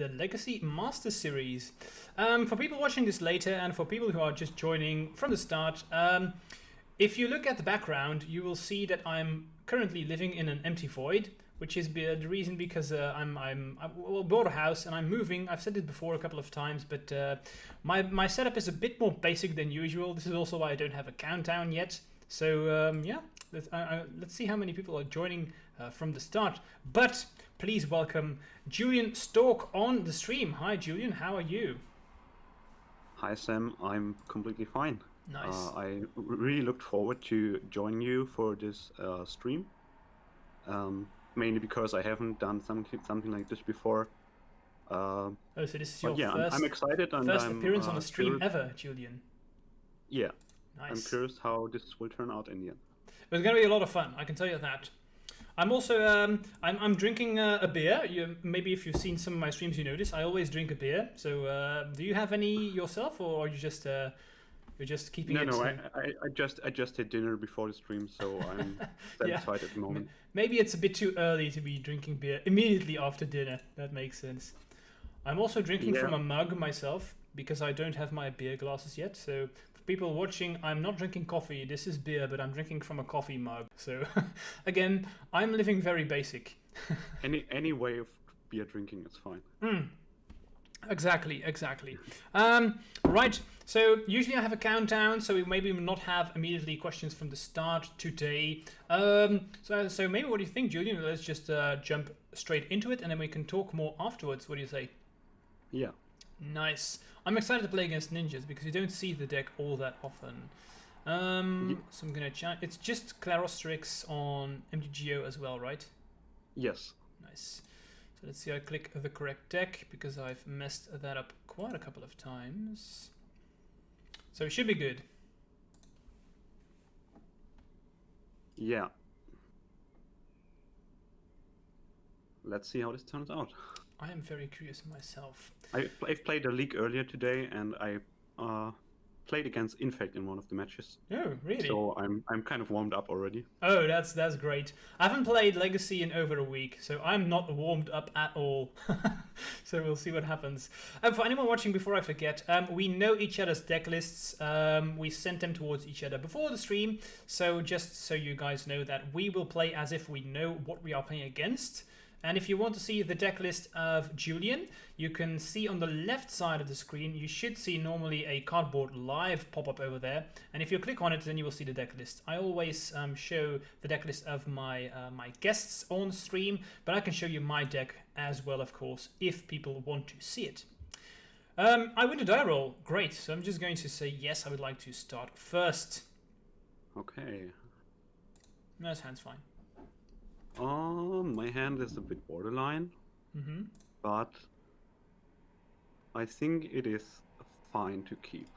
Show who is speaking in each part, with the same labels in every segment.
Speaker 1: the Legacy Master Series. For people watching this later and for people who are just joining from the start, if you look at the background, you will see that I'm currently living in an empty void, which is the reason because I bought a house and I'm moving. I've said it before a couple of times, but my setup is a bit more basic than usual. This is also why I don't have a countdown yet. So yeah, let's see how many people are joining from the start. But please welcome Julian Storch on the stream. Hi Julian, how are you?
Speaker 2: Hi Sam, I'm completely fine.
Speaker 1: Nice.
Speaker 2: I really looked forward to joining you for this stream, mainly because I haven't done something like this before.
Speaker 1: Oh, so this is your
Speaker 2: I'm excited and
Speaker 1: first
Speaker 2: I'm
Speaker 1: appearance on a stream
Speaker 2: curious.
Speaker 1: ever, Julian.
Speaker 2: Yeah,
Speaker 1: Nice.
Speaker 2: I'm curious how this will turn out in the end.
Speaker 1: It's going to be a lot of fun, I can tell you that. I'm also I'm drinking a beer. Maybe if you've seen some of my streams, you notice I always drink a beer. So do you have any yourself, or are you just you're just keeping it?
Speaker 2: No, I just had dinner before the stream, so I'm satisfied at the moment.
Speaker 1: Maybe it's a bit too early to be drinking beer immediately after dinner. That makes sense. I'm also drinking from a mug myself because I don't have my beer glasses yet. So for people watching, I'm not drinking coffee. This is beer, but I'm drinking from a coffee mug. So again, I'm living very basic.
Speaker 2: Any way of beer drinking is fine.
Speaker 1: Exactly. Right, so usually I have a countdown, so we maybe not have immediately questions from the start today. So maybe what do you think, Julian? Let's just jump straight into it and then we can talk more afterwards. What do you say?
Speaker 2: Yeah.
Speaker 1: Nice. I'm excited to play against ninjas because you don't see the deck all that often. So I'm gonna chat. It's just Klarostorix on MTGO as well, right?
Speaker 2: Yes.
Speaker 1: Nice. So let's see, I click the correct deck because I've messed that up quite a couple of times. So it should be good.
Speaker 2: Yeah. Let's see how this turns out.
Speaker 1: I am very curious myself.
Speaker 2: I've played a league earlier today, and I played against Infect in one of the matches.
Speaker 1: Oh, really?
Speaker 2: So I'm kind of warmed up already.
Speaker 1: Oh, that's great. I haven't played Legacy in over a week, so I'm not warmed up at all. So we'll see what happens. For anyone watching, before I forget, we know each other's deck lists. We sent them towards each other before the stream, so just so you guys know that we will play as if we know what we are playing against. And if you want to see the deck list of Julian, you can see on the left side of the screen, you should see normally a cardboard live pop up over there. And if you click on it, then you will see the deck list. I always show the deck list of my my guests on stream, but I can show you my deck as well, of course, if people want to see it. I win a die roll. Great. So I'm just going to say yes, I would like to start first.
Speaker 2: Okay.
Speaker 1: No, this hand's fine.
Speaker 2: My hand is a bit borderline, but I think it is fine to keep.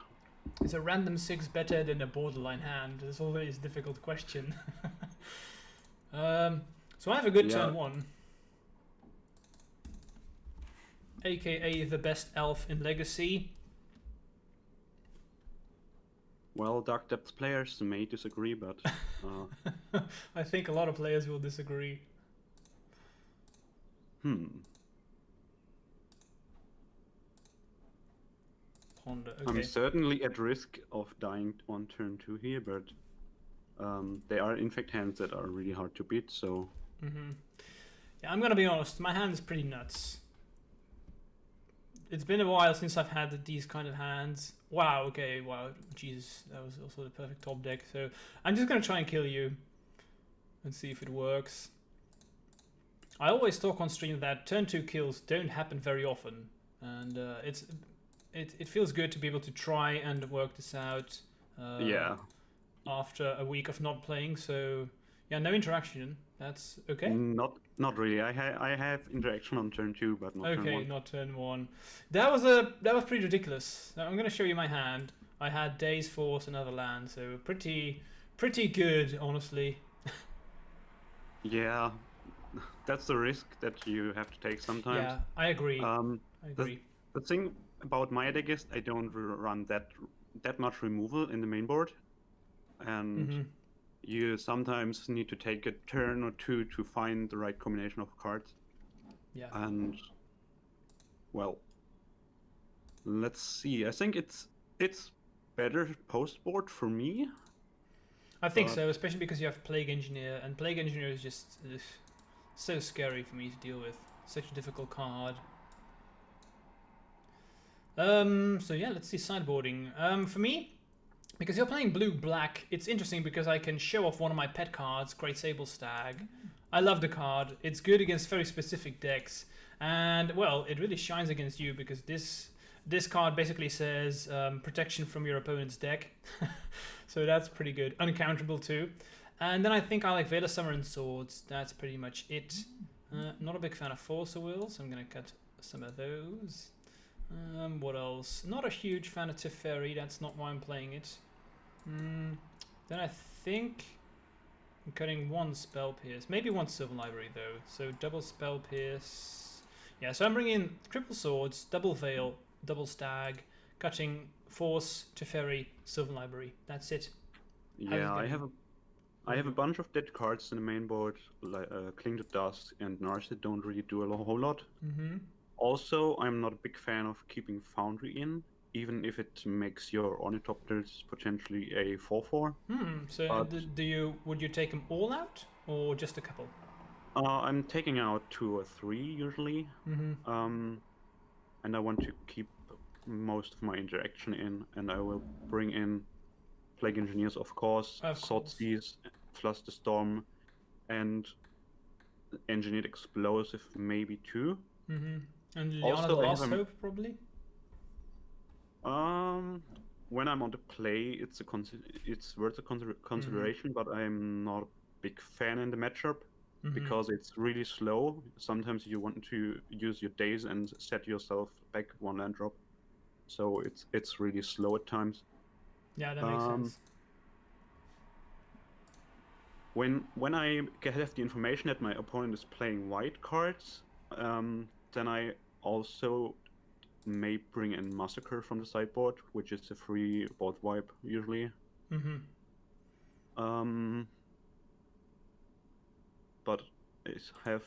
Speaker 1: Is a random 6 better than a borderline hand? That's always a difficult question. So I have a good turn 1. AKA the best elf in Legacy.
Speaker 2: Well, Dark Depths players may disagree, but...
Speaker 1: I think a lot of players will disagree. Ponder, okay.
Speaker 2: I'm certainly at risk of dying on turn 2 here, but they are Infect hands that are really hard to beat, so...
Speaker 1: Yeah, I'm gonna be honest, my hand is pretty nuts. It's been a while since I've had these kind of hands. Wow, okay, wow, Jesus, that was also the perfect top deck. So I'm just gonna try and kill you and see if it works. I always talk on stream that turn 2 kills don't happen very often, and it feels good to be able to try and work this out. After a week of not playing, so yeah, no interaction. That's okay.
Speaker 2: Not really. I have interaction on turn 2, but not turn 1.
Speaker 1: Okay, not turn 1. That was pretty ridiculous. Now I'm gonna show you my hand. I had Days Force, another land, so pretty good, honestly.
Speaker 2: Yeah, that's the risk that you have to take sometimes.
Speaker 1: Yeah, I agree.
Speaker 2: The thing about my deck is I don't run that much removal in the main board, and you sometimes need to take a turn or two to find the right combination of cards.
Speaker 1: Yeah.
Speaker 2: And Well, let's see. I think it's better post board for me.
Speaker 1: I think so, especially because you have Plague Engineer, and Plague Engineer is just so scary for me to deal with. Such a difficult card. So yeah, let's see sideboarding. For me, because you're playing blue-black, it's interesting because I can show off one of my pet cards, Great Sable Stag. I love the card. It's good against very specific decks, and well, it really shines against you because this card basically says protection from your opponent's deck. So that's pretty good. Uncounterable too. And then I think I like Veil of Summer and Swords. That's pretty much it. Not a big fan of Force of Will, so I'm going to cut some of those. What else? Not a huge fan of Teferi. That's not why I'm playing it. Then I think I'm cutting one Spell Pierce. Maybe one Silver Library though. So double Spell Pierce. Yeah, so I'm bringing in Triple Swords, double Veil, double Stag, cutting Force, Teferi, Silver Library. That's it.
Speaker 2: Yeah, I have a bunch of dead cards in the main board, like Cling to Dust and Narset don't really do a whole lot. Also, I'm not a big fan of keeping Foundry in, even if it makes your Ornithopters potentially a 4/4.
Speaker 1: So would you take them all out or just a couple?
Speaker 2: I'm taking out 2 or 3 usually. And I want to keep most of my interaction in, and I will bring in Plague Engineers, of course, Swordseize, Flush the Storm, and Engineered Explosive, maybe 2.
Speaker 1: And Liana the Last Hope, probably?
Speaker 2: When I'm on the play, it's worth a consideration, but I'm not a big fan in the matchup because it's really slow. Sometimes you want to use your days and set yourself back 1 land drop, so it's really slow at times.
Speaker 1: Yeah, that makes sense.
Speaker 2: When I have the information that my opponent is playing white cards, then I also may bring in Massacre from the sideboard, which is a free board wipe usually. But I have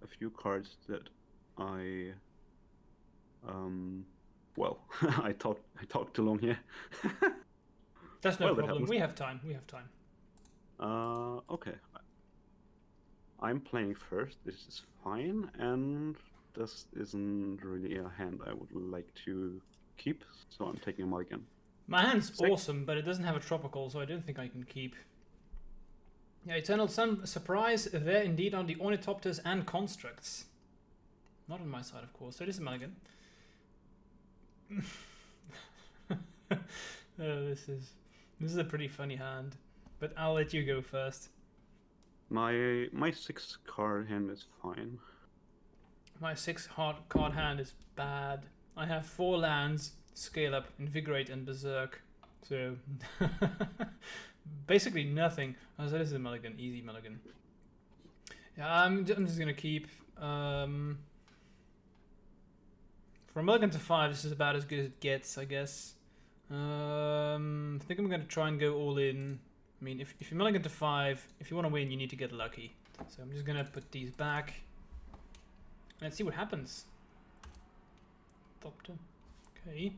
Speaker 2: a few cards that I well, I talked too long here.
Speaker 1: That's no problem. We have time.
Speaker 2: Okay. I'm playing first. This is fine, and this isn't really a hand I would like to keep, so I'm taking a mulligan.
Speaker 1: My hand's awesome, but it doesn't have a tropical, so I don't think I can keep. Yeah, Eternal Sun, surprise, there indeed on the Ornithopters and Constructs. Not on my side, of course, so it is a mulligan. This is a pretty funny hand, but I'll let you go first.
Speaker 2: My 6-card hand is fine.
Speaker 1: My 6-card hand is bad. I have 4 lands, Scale Up, Invigorate, and Berserk. So basically nothing. Oh, so this is a mulligan, easy mulligan. Yeah, I'm just gonna keep. For a mulligan to 5, this is about as good as it gets, I guess. I think I'm gonna try and go all in. I mean, if you mulligan to 5, if you want to win, you need to get lucky. So I'm just gonna put these back. Let's see what happens. Doctor. Okay.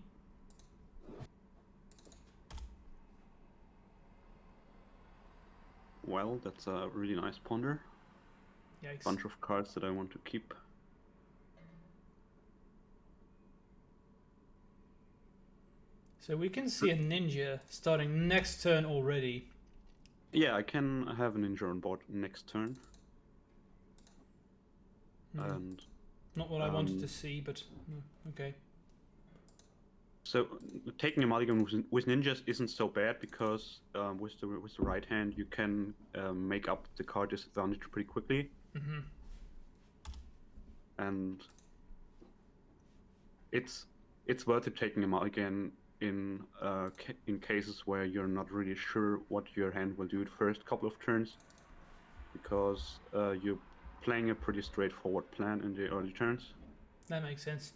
Speaker 2: Well, that's a really nice ponder.
Speaker 1: Yikes.
Speaker 2: Bunch of cards that I want to keep.
Speaker 1: So we can see a ninja starting next turn already.
Speaker 2: Yeah, I can have a ninja on board next turn. And
Speaker 1: not what I wanted to see, but okay.
Speaker 2: So taking a mulligan with ninjas isn't so bad because with the right hand you can make up the card disadvantage pretty quickly. And it's worth it taking a mulligan in cases where you're not really sure what your hand will do the first couple of turns, because you're playing a pretty straightforward plan in the early turns.
Speaker 1: That makes sense.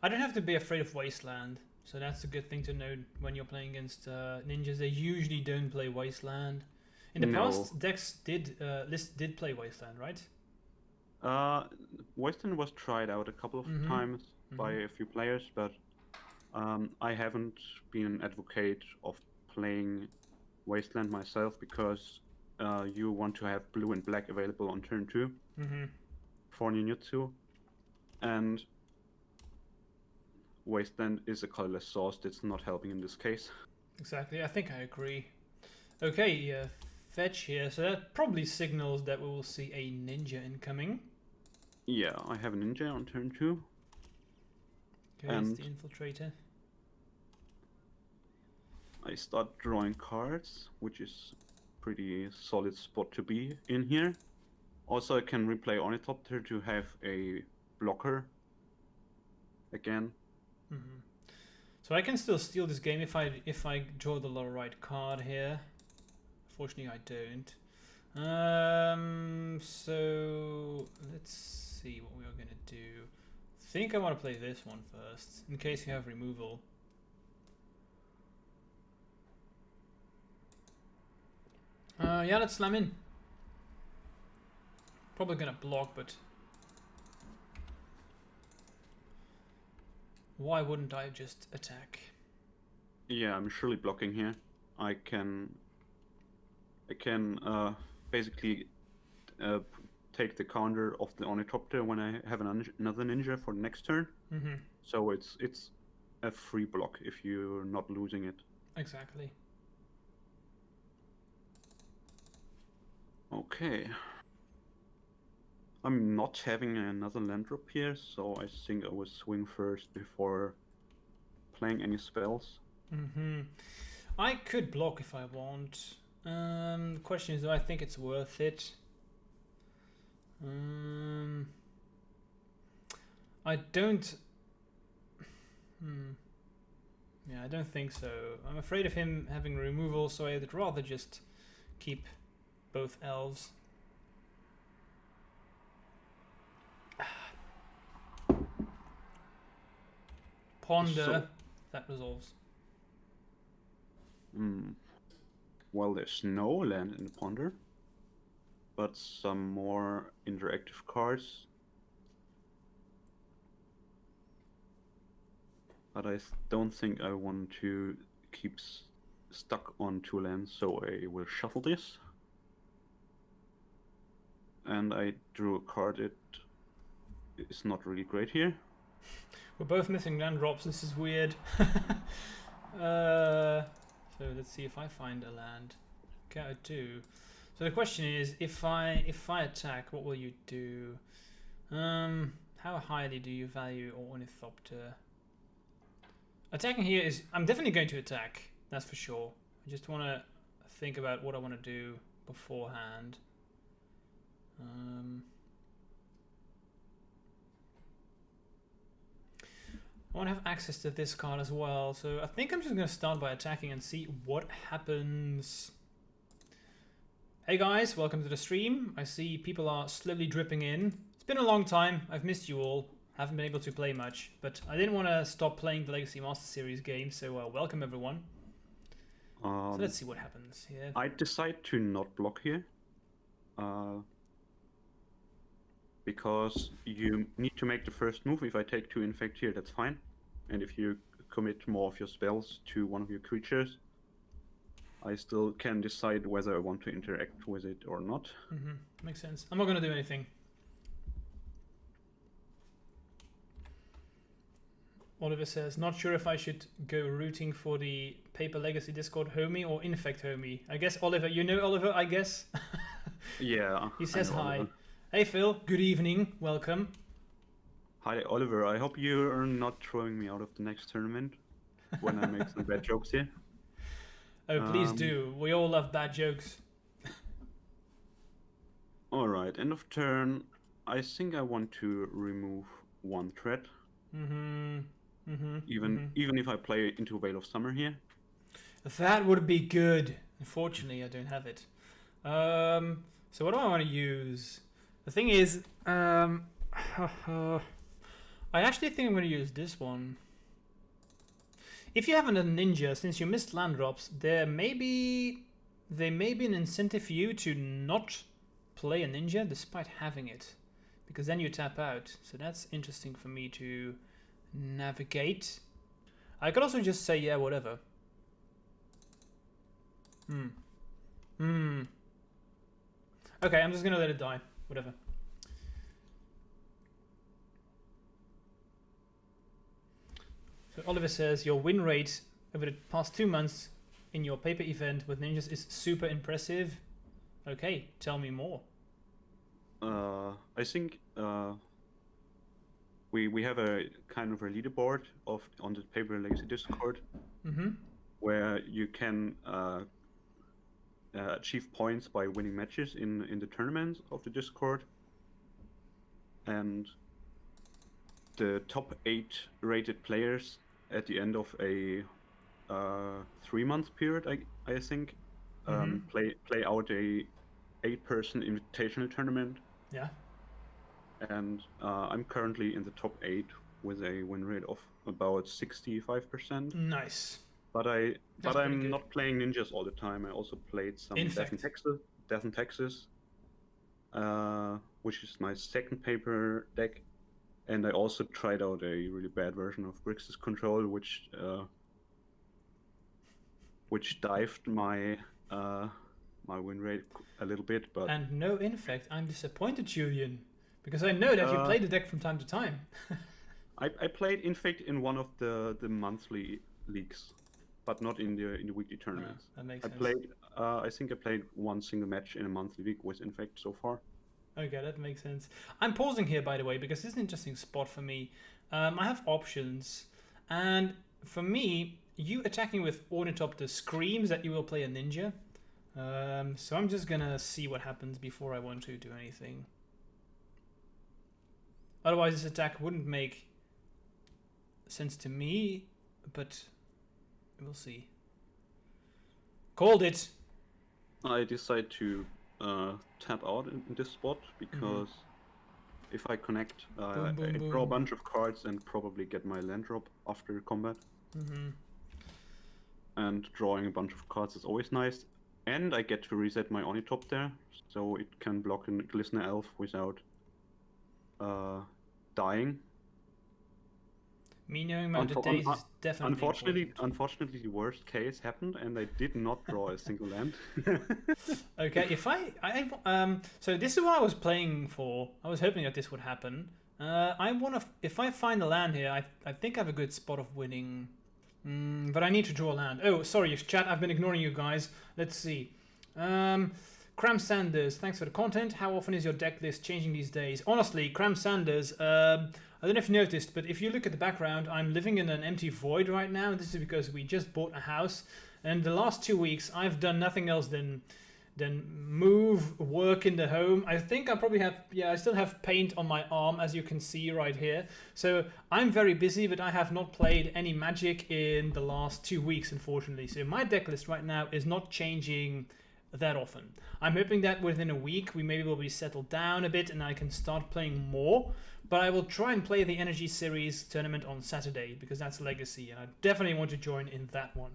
Speaker 1: I don't have to be afraid of Wasteland, so that's a good thing to know when you're playing against ninjas. They usually don't play Wasteland. In the past, decks did play Wasteland, right?
Speaker 2: Wasteland was tried out a couple of
Speaker 1: Mm-hmm.
Speaker 2: times by a few players, but I haven't been an advocate of playing Wasteland myself because you want to have blue and black available on turn 2 for Ninjutsu, and Wasteland is a colorless source that's not helping in this case.
Speaker 1: Exactly, I think I agree. Okay, fetch here, so that probably signals that we will see a ninja incoming.
Speaker 2: Yeah, I have a ninja on turn 2.
Speaker 1: Okay,
Speaker 2: and
Speaker 1: it's the infiltrator.
Speaker 2: I start drawing cards, which is pretty solid spot to be in here. Also, I can replay Ornithopter to have a blocker again.
Speaker 1: So I can still steal this game if I draw the lower right card here. Fortunately, I don't. So let's see what we are gonna do. I think I want to play this one first, in case you have removal. Yeah, let's slam in. Probably gonna block, but why wouldn't I just attack?
Speaker 2: Yeah, I'm surely blocking here. I can basically take the counter of the Ornithopter when I have another ninja for the next turn. So it's a free block if you're not losing it.
Speaker 1: Exactly.
Speaker 2: Okay. I'm not having another land drop here, so I think I will swing first before playing any spells.
Speaker 1: I could block if I want. The question is, do I think it's worth it? I don't. Yeah, I don't think so. I'm afraid of him having removal, so I'd rather just keep both elves. Ponder.
Speaker 2: So,
Speaker 1: that resolves.
Speaker 2: Well, there's no land in Ponder, but some more interactive cards. But I don't think I want to keep stuck on 2 lands, so I will shuffle this. And I drew a card that is not really great here.
Speaker 1: We're both missing land drops, this is weird. So let's see if I find a land. Okay, I do. So the question is, if I attack, what will you do? How highly do you value Ornithopter? Attacking here is... I'm definitely going to attack, that's for sure. I just want to think about what I want to do beforehand. I want to have access to this card as well, so I think I'm just going to start by attacking and see what happens. Hey guys, welcome to the stream. I see people are slowly dripping in. It's been a long time, I've missed you all. Haven't been able to play much, but I didn't want to stop playing the Legacy Master Series game, so welcome everyone. So let's see what happens here.
Speaker 2: I decide to not block here. Because you need to make the first move. If I take 2 Infect here, that's fine. And if you commit more of your spells to one of your creatures, I still can decide whether I want to interact with it or not.
Speaker 1: Makes sense. I'm not going to do anything. Oliver says, not sure if I should go rooting for the Paper Legacy Discord homie or Infect homie. I guess Oliver, you know Oliver, I guess?
Speaker 2: Yeah.
Speaker 1: He says hi.
Speaker 2: Oliver.
Speaker 1: Hey Phil, good evening, welcome.
Speaker 2: Hi Oliver, I hope you are not throwing me out of the next tournament when I make some bad jokes here.
Speaker 1: Oh, please do. We all love bad jokes.
Speaker 2: Alright, end of turn. I think I want to remove 1 threat. Even if I play into Veil of Summer here.
Speaker 1: That would be good. Unfortunately, I don't have it. So what do I want to use? The thing is, I actually think I'm going to use this one. If you have a ninja, since you missed land drops, there may be an incentive for you to not play a ninja despite having it. because then you tap out. So that's interesting for me to navigate. I could also just say, yeah, whatever. Okay, I'm just gonna let it die. Whatever. So Oliver says your win rate over the past 2 months in your paper event with ninjas is super impressive. Okay, tell me more.
Speaker 2: I think we have a kind of a leaderboard on the Paper Legacy Discord, where you can achieve points by winning matches in the tournaments of the Discord, and the top 8 rated players at the end of a 3-month period, I think, play out a 8-person invitational tournament.
Speaker 1: Yeah.
Speaker 2: And I'm currently in the top 8 with a win rate of about 65%.
Speaker 1: Nice.
Speaker 2: But I'm not playing ninjas all the time. I also played some Death in Texas, which is my second paper deck, and I also tried out a really bad version of Grixis Control, which dived my my win rate a little bit. But
Speaker 1: and no Infect. I'm disappointed, Julian, because I know that you play the deck from time to time.
Speaker 2: I played Infect in one of the monthly leagues, but not in the weekly tournaments.
Speaker 1: That makes sense.
Speaker 2: I think I played one single match in a monthly league with Infect so far.
Speaker 1: Okay, that makes sense. I'm pausing here, by the way, because this is an interesting spot for me. I have options, and for me, you attacking with Ornithopter screams that you will play a ninja. So I'm just gonna see what happens before I want to do anything. Otherwise, this attack wouldn't make sense to me, but we'll see. Called it!
Speaker 2: I decide to tap out in this spot because if I connect, I draw a bunch of cards and probably get my land drop after combat. And drawing a bunch of cards is always nice. And I get to reset my Ornithopter, so it can block a Glistener Elf without dying.
Speaker 1: Me knowing about the days is definitely
Speaker 2: Unfortunately, the worst case happened, and I did not draw a single land.
Speaker 1: Okay, if so this is what I was playing for. I was hoping that this would happen. If I find a land here, I think I have a good spot of winning. But I need to draw a land. Oh, sorry, chat. I've been ignoring you guys. Let's see. Cram Sanders, thanks for the content. How often is your deck list changing these days? Honestly, Cram Sanders, I don't know if you noticed, but if you look at the background, I'm living in an empty void right now. This is because we just bought a house, and the last 2 weeks I've done nothing else than move, work in the home. I think I probably have, I still have paint on my arm, as you can see right here. So I'm very busy, but I have not played any Magic in the last 2 weeks, unfortunately. So my deck list right now is not changing that often. I'm hoping that within a week we maybe will be settled down a bit and I can start playing more. But I will try and play the Energy Series tournament on Saturday because that's Legacy, and I definitely want to join in that one.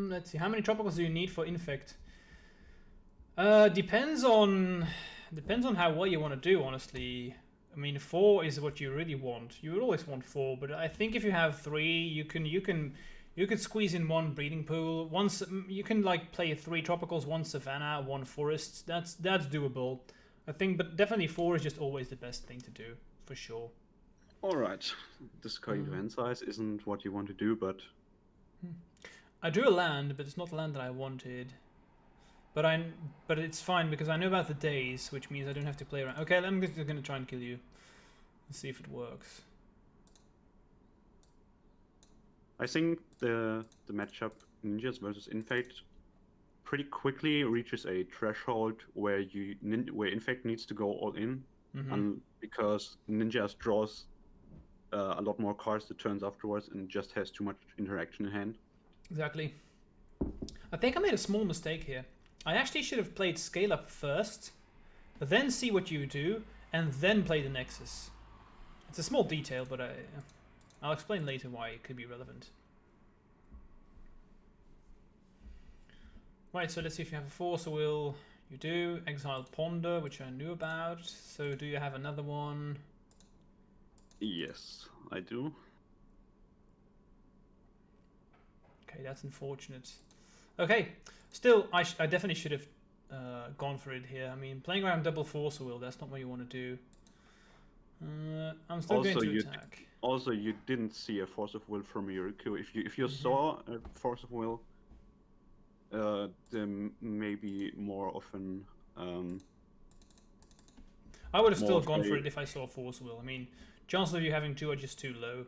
Speaker 1: Let's see, how many tropicals do you need for Infect? Depends on how well you want to do, honestly. I mean, 4 is what you really want. You would always want 4, but I think if you have 3, you could squeeze in 1 breeding pool. Once you can like play 3 tropicals, 1 savanna, 1 forests. That's doable, I think. But definitely 4 is just always the best thing to do, for sure.
Speaker 2: All right, this kind of hand size isn't what you want to do, but
Speaker 1: I drew a land, but it's not the land that I wanted. But it's fine because I know about the days, which means I don't have to play around. Okay, I'm just gonna try and kill you. Let's see if it works.
Speaker 2: I think the matchup Ninjas versus Infect pretty quickly reaches a threshold where Infect needs to go all in, because Ninjas draws a lot more cards the turns afterwards and just has too much interaction in hand.
Speaker 1: Exactly. I think I made a small mistake here. I actually should have played Scale Up first, then see what you do, and then play the Nexus. It's a small detail, but I'll explain later why it could be relevant. Right, so let's see if you have a 4, so we'll You do. Exiled Ponder, which I knew about. So do you have another one?
Speaker 2: Yes, I do.
Speaker 1: Okay, that's unfortunate. Okay, still, I definitely should have gone for it here. I mean, playing around double Force Will, that's not what you want to do. I'm still
Speaker 2: Also,
Speaker 1: going to attack.
Speaker 2: Also, you didn't see a Force of Will from Yuriko. If you saw a Force of Will, then maybe more often.
Speaker 1: I would have still gone for it if I saw Force Will. I mean, chances of you having two are just too low.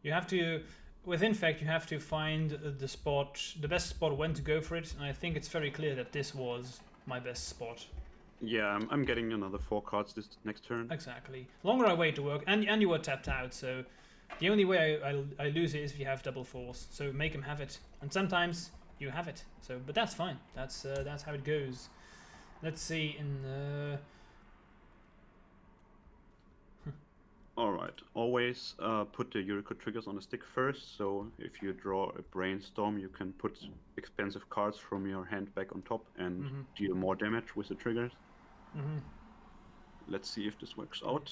Speaker 1: You have to, with Infect, you have to find the spot, the best spot when to go for it. And I think it's very clear that this was my best spot.
Speaker 2: Yeah, I'm getting another 4 cards this next turn.
Speaker 1: Exactly. Longer I wait to work, and you were tapped out, so the only way I lose it is if you have double Force. So make him have it, and sometimes you have it. So, but that's fine. That's how it goes. Let's see in the.
Speaker 2: Alright, always put the Yuriko triggers on the stick first, so if you draw a Brainstorm, you can put expensive cards from your hand back on top and deal more damage with the triggers. Let's see if this works out.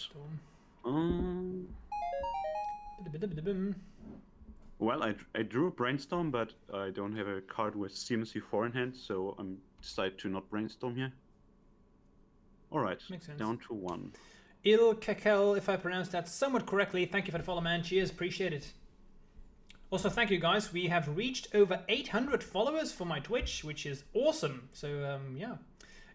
Speaker 2: Well, I drew a Brainstorm, but I don't have a card with CMC4 in hand, so I'm decided to not Brainstorm here. Alright, down to 1.
Speaker 1: Il Kekel, if I pronounced that somewhat correctly, thank you for the follow, man. Cheers, appreciate it. Also, thank you guys. We have reached over 800 followers for my Twitch, which is awesome. So, yeah,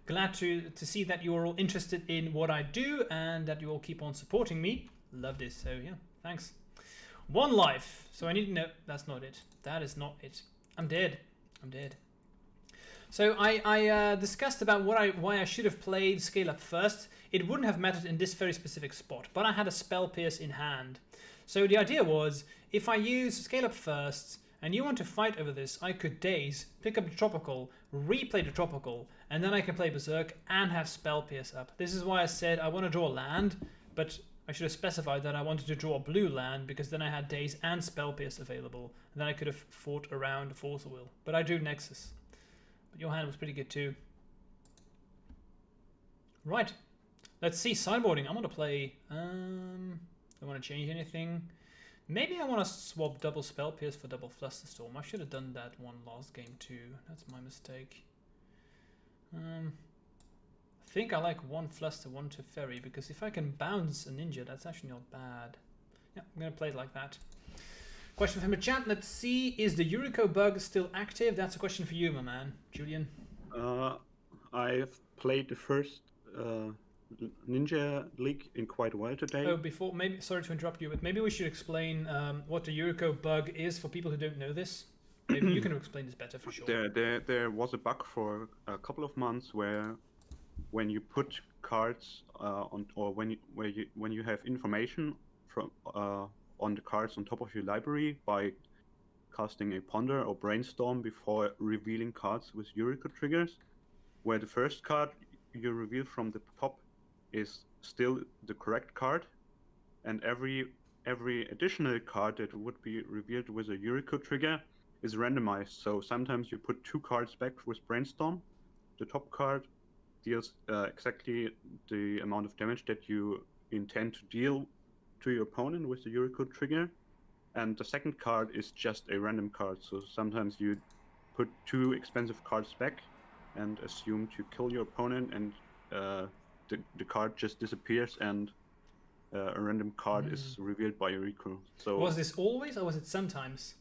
Speaker 1: glad to see that you're all interested in what I do and that you all keep on supporting me. Love this. So, yeah, thanks. 1 life. So I need to know. That's not it. That is not it. I'm dead. I'm dead. So I discussed about why I should have played Scale Up first. It wouldn't have mattered in this very specific spot, but I had a Spell Pierce in hand. So the idea was, if I use Scale Up first, and you want to fight over this, I could Daze, pick up the Tropical, replay the Tropical, and then I can play Berserk and have Spell Pierce up. This is why I said I want to draw land, but I should have specified that I wanted to draw a blue land, because then I had Daze and Spell Pierce available, and then I could have fought around Force of Will. But I drew Nexus. But your hand was pretty good too. Right. Let's see sideboarding. I'm going to play... don't want to change anything. Maybe I want to swap double Spell Pierce for double Flusterstorm. I should have done that one last game too. That's my mistake. I think I like 1 Fluster, 1 to Ferry, because if I can bounce a ninja, that's actually not bad. Yeah, I'm going to play it like that. Question from the chat. Let's see. Is the Yuriko bug still active? That's a question for you, my man. Julian?
Speaker 2: I've played the first Ninja League in quite a while today.
Speaker 1: Oh, before, maybe, sorry to interrupt you, but maybe we should explain what the Yuriko bug is for people who don't know this. Maybe you can explain this better for sure.
Speaker 2: There was a bug for a couple of months where when you put cards on, or when you have information from on the cards on top of your library by casting a Ponder or Brainstorm before revealing cards with Yuriko triggers, where the first card you reveal from the top is still the correct card, and every additional card that would be revealed with a Yuriko trigger is randomized. So sometimes you put 2 cards back with Brainstorm. The top card deals exactly the amount of damage that you intend to deal to your opponent with the Yuriko trigger, and the second card is just a random card. So sometimes you put 2 expensive cards back and assume to kill your opponent, and the card just disappears, and a random card is revealed by Yuriko. So
Speaker 1: was this always, or was it sometimes?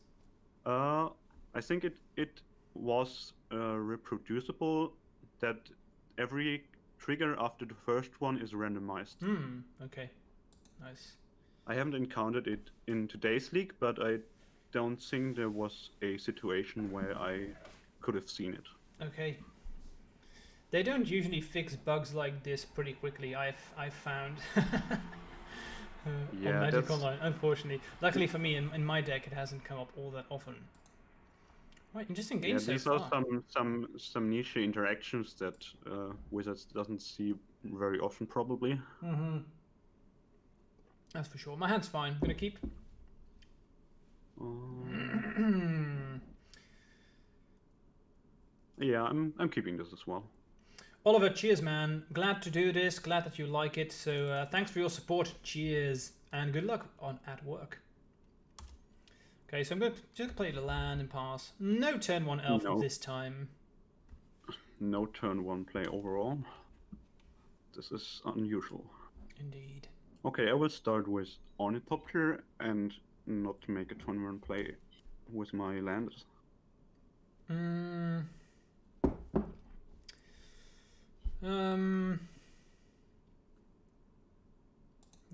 Speaker 2: I think it was reproducible, that every trigger after the first one is randomized.
Speaker 1: Okay, nice.
Speaker 2: I haven't encountered it in today's league, but I don't think there was a situation where I could have seen it.
Speaker 1: Okay. They don't usually fix bugs like this pretty quickly, I've found. On Magic Online, unfortunately. Luckily for me, in my deck, it hasn't come up all that often. Right, interesting game so far.
Speaker 2: These are some niche interactions that Wizards doesn't see very often, probably.
Speaker 1: That's for sure. My hand's fine. I'm gonna keep.
Speaker 2: Yeah, I'm keeping this as well.
Speaker 1: Oliver, cheers, man. Glad to do this. Glad that you like it. So thanks for your support. Cheers. And good luck at work. Okay, so I'm going to just play the land and pass. No turn 1 elf this time.
Speaker 2: No turn 1 play overall. This is unusual.
Speaker 1: Indeed.
Speaker 2: Okay, I will start with Ornithopter and not make a turn 1 play with my land.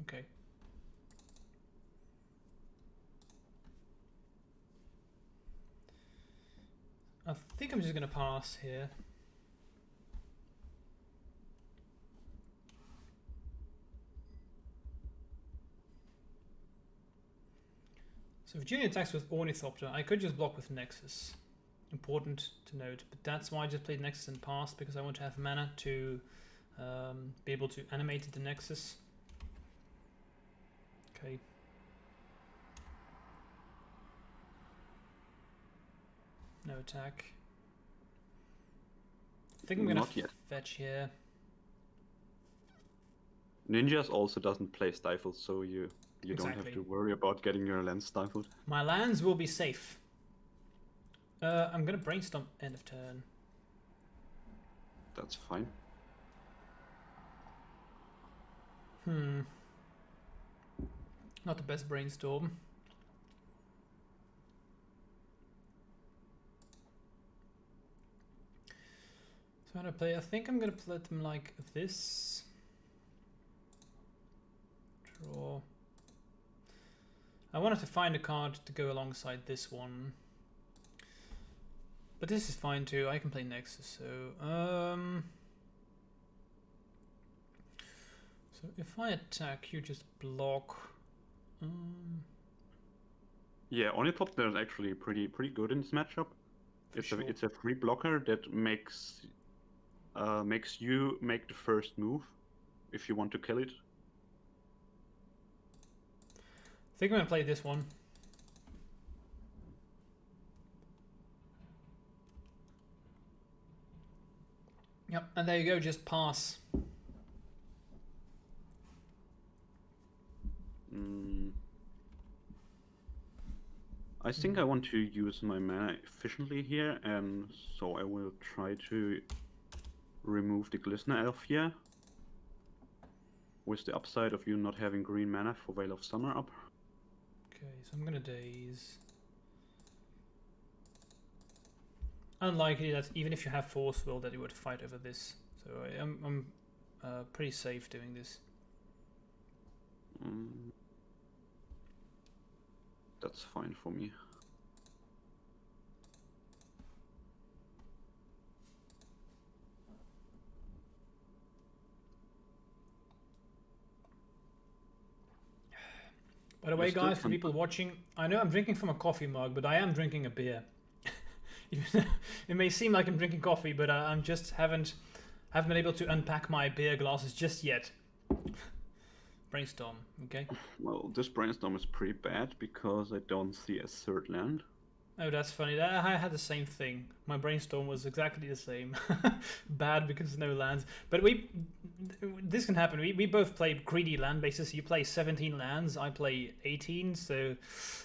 Speaker 1: Okay. I think I'm just going to pass here. So if Julian attacks with Ornithopter, I could just block with Nexus. Important to note, but that's why I just played Nexus and passed, because I want to have mana to be able to animate the Nexus. Okay. No attack. I think I'm gonna fetch here.
Speaker 2: Ninjas also doesn't play Stifle, so you don't have to worry about getting your land stifled.
Speaker 1: My lands will be safe. I'm gonna brainstorm end of turn.
Speaker 2: That's fine.
Speaker 1: Not the best brainstorm. So I'm gonna play. I think I'm gonna play them like this. Draw. I wanted to find a card to go alongside this one. But this is fine too. I can play Nexus, so so if I attack, you just block.
Speaker 2: Yeah, Ornithopter is actually pretty good in this matchup. It's a free blocker that makes you make the first move if you want to kill it.
Speaker 1: I think I'm gonna play this one. Yep, and there you go, just pass.
Speaker 2: I think I want to use my mana efficiently here, and so I will try to remove the Glistener Elf here, with the upside of you not having green mana for Veil of Summer up.
Speaker 1: Okay, so I'm gonna daze. Unlikely that even if you have Force Will that you would fight over this, so I'm pretty safe doing this.
Speaker 2: That's fine for me.
Speaker 1: By the way, guys, for people watching, I know I'm drinking from a coffee mug, but I am drinking a beer. It may seem like I'm drinking coffee, but I'm just haven't been able to unpack my beer glasses just yet. Brainstorm, okay?
Speaker 2: Well, this brainstorm is pretty bad because I don't see a third land.
Speaker 1: Oh, that's funny. I had the same thing. My brainstorm was exactly the same. Bad because no lands. But this can happen. We both play greedy land bases. You play 17 lands. I play 18. So,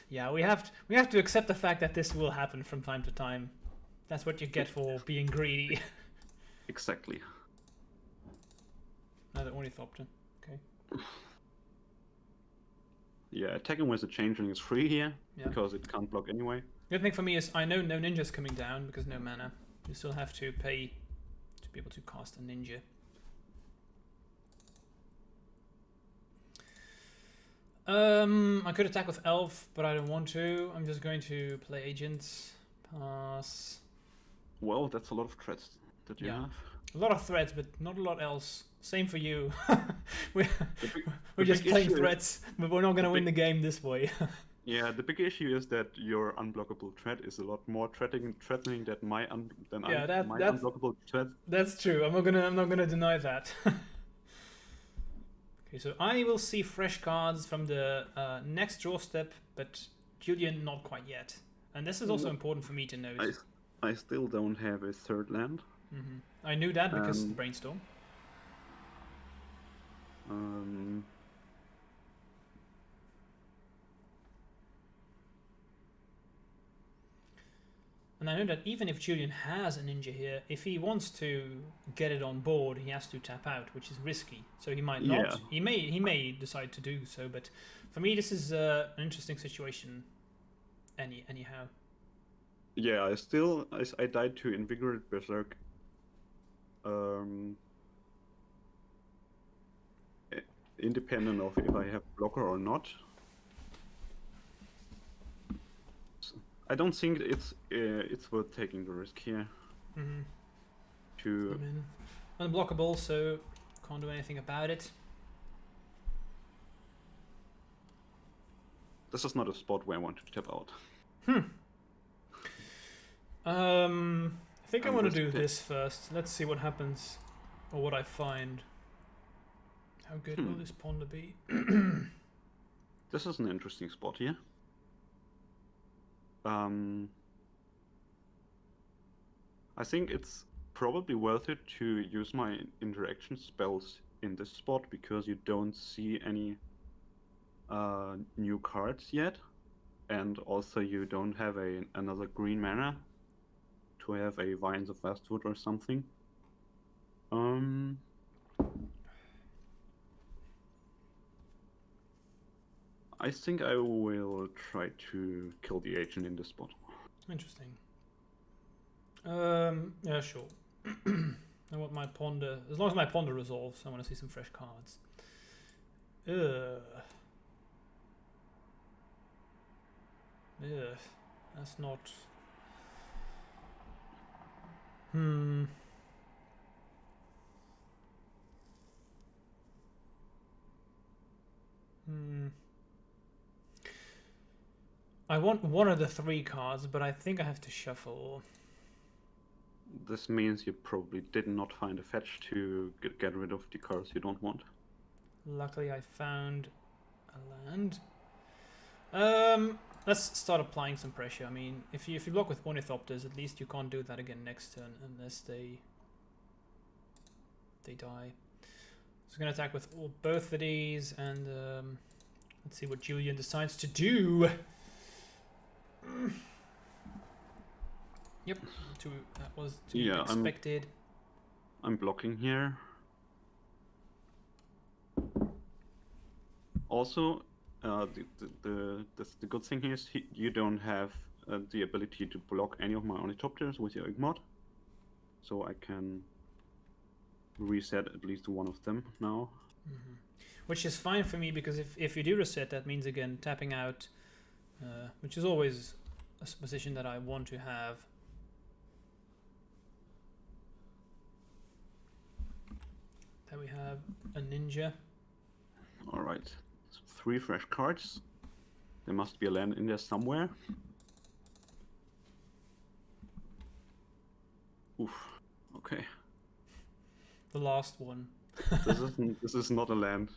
Speaker 1: yeah, we have to accept the fact that this will happen from time to time. That's what you get for being greedy.
Speaker 2: Exactly.
Speaker 1: Another Ornithopter. Okay.
Speaker 2: Yeah, attacking with the Changeling is free here because it can't block anyway.
Speaker 1: Good thing for me is I know no ninja's coming down because no mana. You still have to pay to be able to cast a ninja. I could attack with Elf, but I don't want to. I'm just going to play Agents. Pass.
Speaker 2: Well, that's a lot of threats that you have.
Speaker 1: A lot of threats, but not a lot else. Same for you. we're just playing threats, but we're not going to win the game this way.
Speaker 2: Yeah, the big issue is that your unblockable threat is a lot more threatening than my unblockable threat.
Speaker 1: That's true. I'm not gonna deny that. Okay, so I will see fresh cards from the next draw step, but Julian not quite yet. And this is also important for me to note.
Speaker 2: I still don't have a third land.
Speaker 1: I knew that because of the brainstorm. And I know that even if Julian has a ninja here, if he wants to get it on board, he has to tap out, which is risky. So he might not. Yeah. He may decide to do so, but for me, this is an interesting situation. Anyhow.
Speaker 2: Yeah, I died to Invigorated Berserk. Independent of if I have blocker or not. I don't think it's worth taking the risk here. To
Speaker 1: unblockable, so can't do anything about it.
Speaker 2: This is not a spot where I want to tap out.
Speaker 1: I think I want to do this first. Let's see what happens, or what I find. How good will this ponder be?
Speaker 2: This is an interesting spot here. I think it's probably worth it to use my interaction spells in this spot because you don't see any new cards yet, and also you don't have another green mana to have a Vines of Westwood or something. I think I will try to kill the agent in this spot.
Speaker 1: Interesting. Yeah, sure. I want my ponder. As long as my ponder resolves, I want to see some fresh cards. That's not. I want one of the 3 cards, but I think I have to shuffle.
Speaker 2: This means you probably did not find a fetch to get rid of the cards you don't want.
Speaker 1: Luckily, I found a land. Let's start applying some pressure. I mean, if you block with Ornithopters, at least you can't do that again next turn unless they die. So I'm gonna attack with both of these, and let's see what Julian decides to do. Yep, that was to be expected.
Speaker 2: I'm blocking here. Also, the good thing here is you don't have the ability to block any of my Ornithopters with your Igmod, so I can reset at least one of them now.
Speaker 1: Which is fine for me because if you do reset, that means again tapping out, which is always a position that I want to have. There we have a ninja.
Speaker 2: All right, so 3 fresh cards. There must be a land in there somewhere. Oof. Okay.
Speaker 1: The last one.
Speaker 2: This is not a land.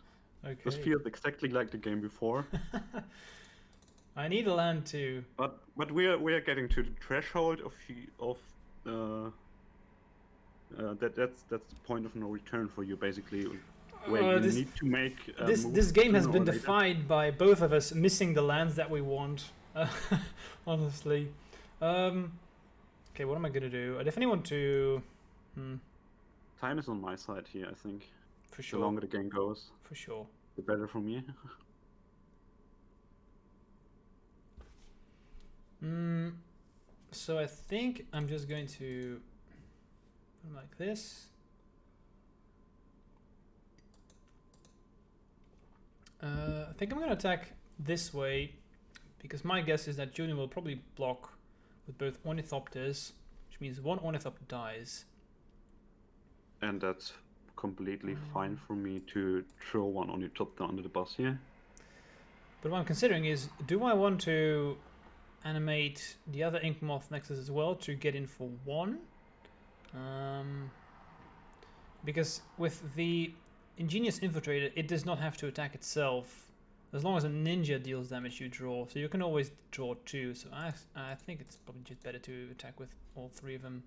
Speaker 1: Okay.
Speaker 2: This feels exactly like the game before.
Speaker 1: I need a land too.
Speaker 2: But we are getting to the threshold of that's the point of no return for you basically, where you need to make
Speaker 1: this game has been defined by both of us missing the lands that we want. Honestly. Okay, what am I gonna do? I definitely want to.
Speaker 2: Time is on my side here, I think.
Speaker 1: For sure.
Speaker 2: The longer the game goes,
Speaker 1: for sure,
Speaker 2: the better for me.
Speaker 1: So I think I'm just going to put them like this. I think I'm going to attack this way because my guess is that Julian will probably block with both Ornithopters, which means one Ornithopter dies.
Speaker 2: And that's completely fine for me to throw one Ornithopter under the bus here.
Speaker 1: But what I'm considering is, do I want to animate the other Inkmoth Nexus as well to get in for 1? Because with the Ingenious Infiltrator, it does not have to attack itself. As long as a ninja deals damage, you draw. So you can always draw 2. So I think it's probably just better to attack with all 3 of them.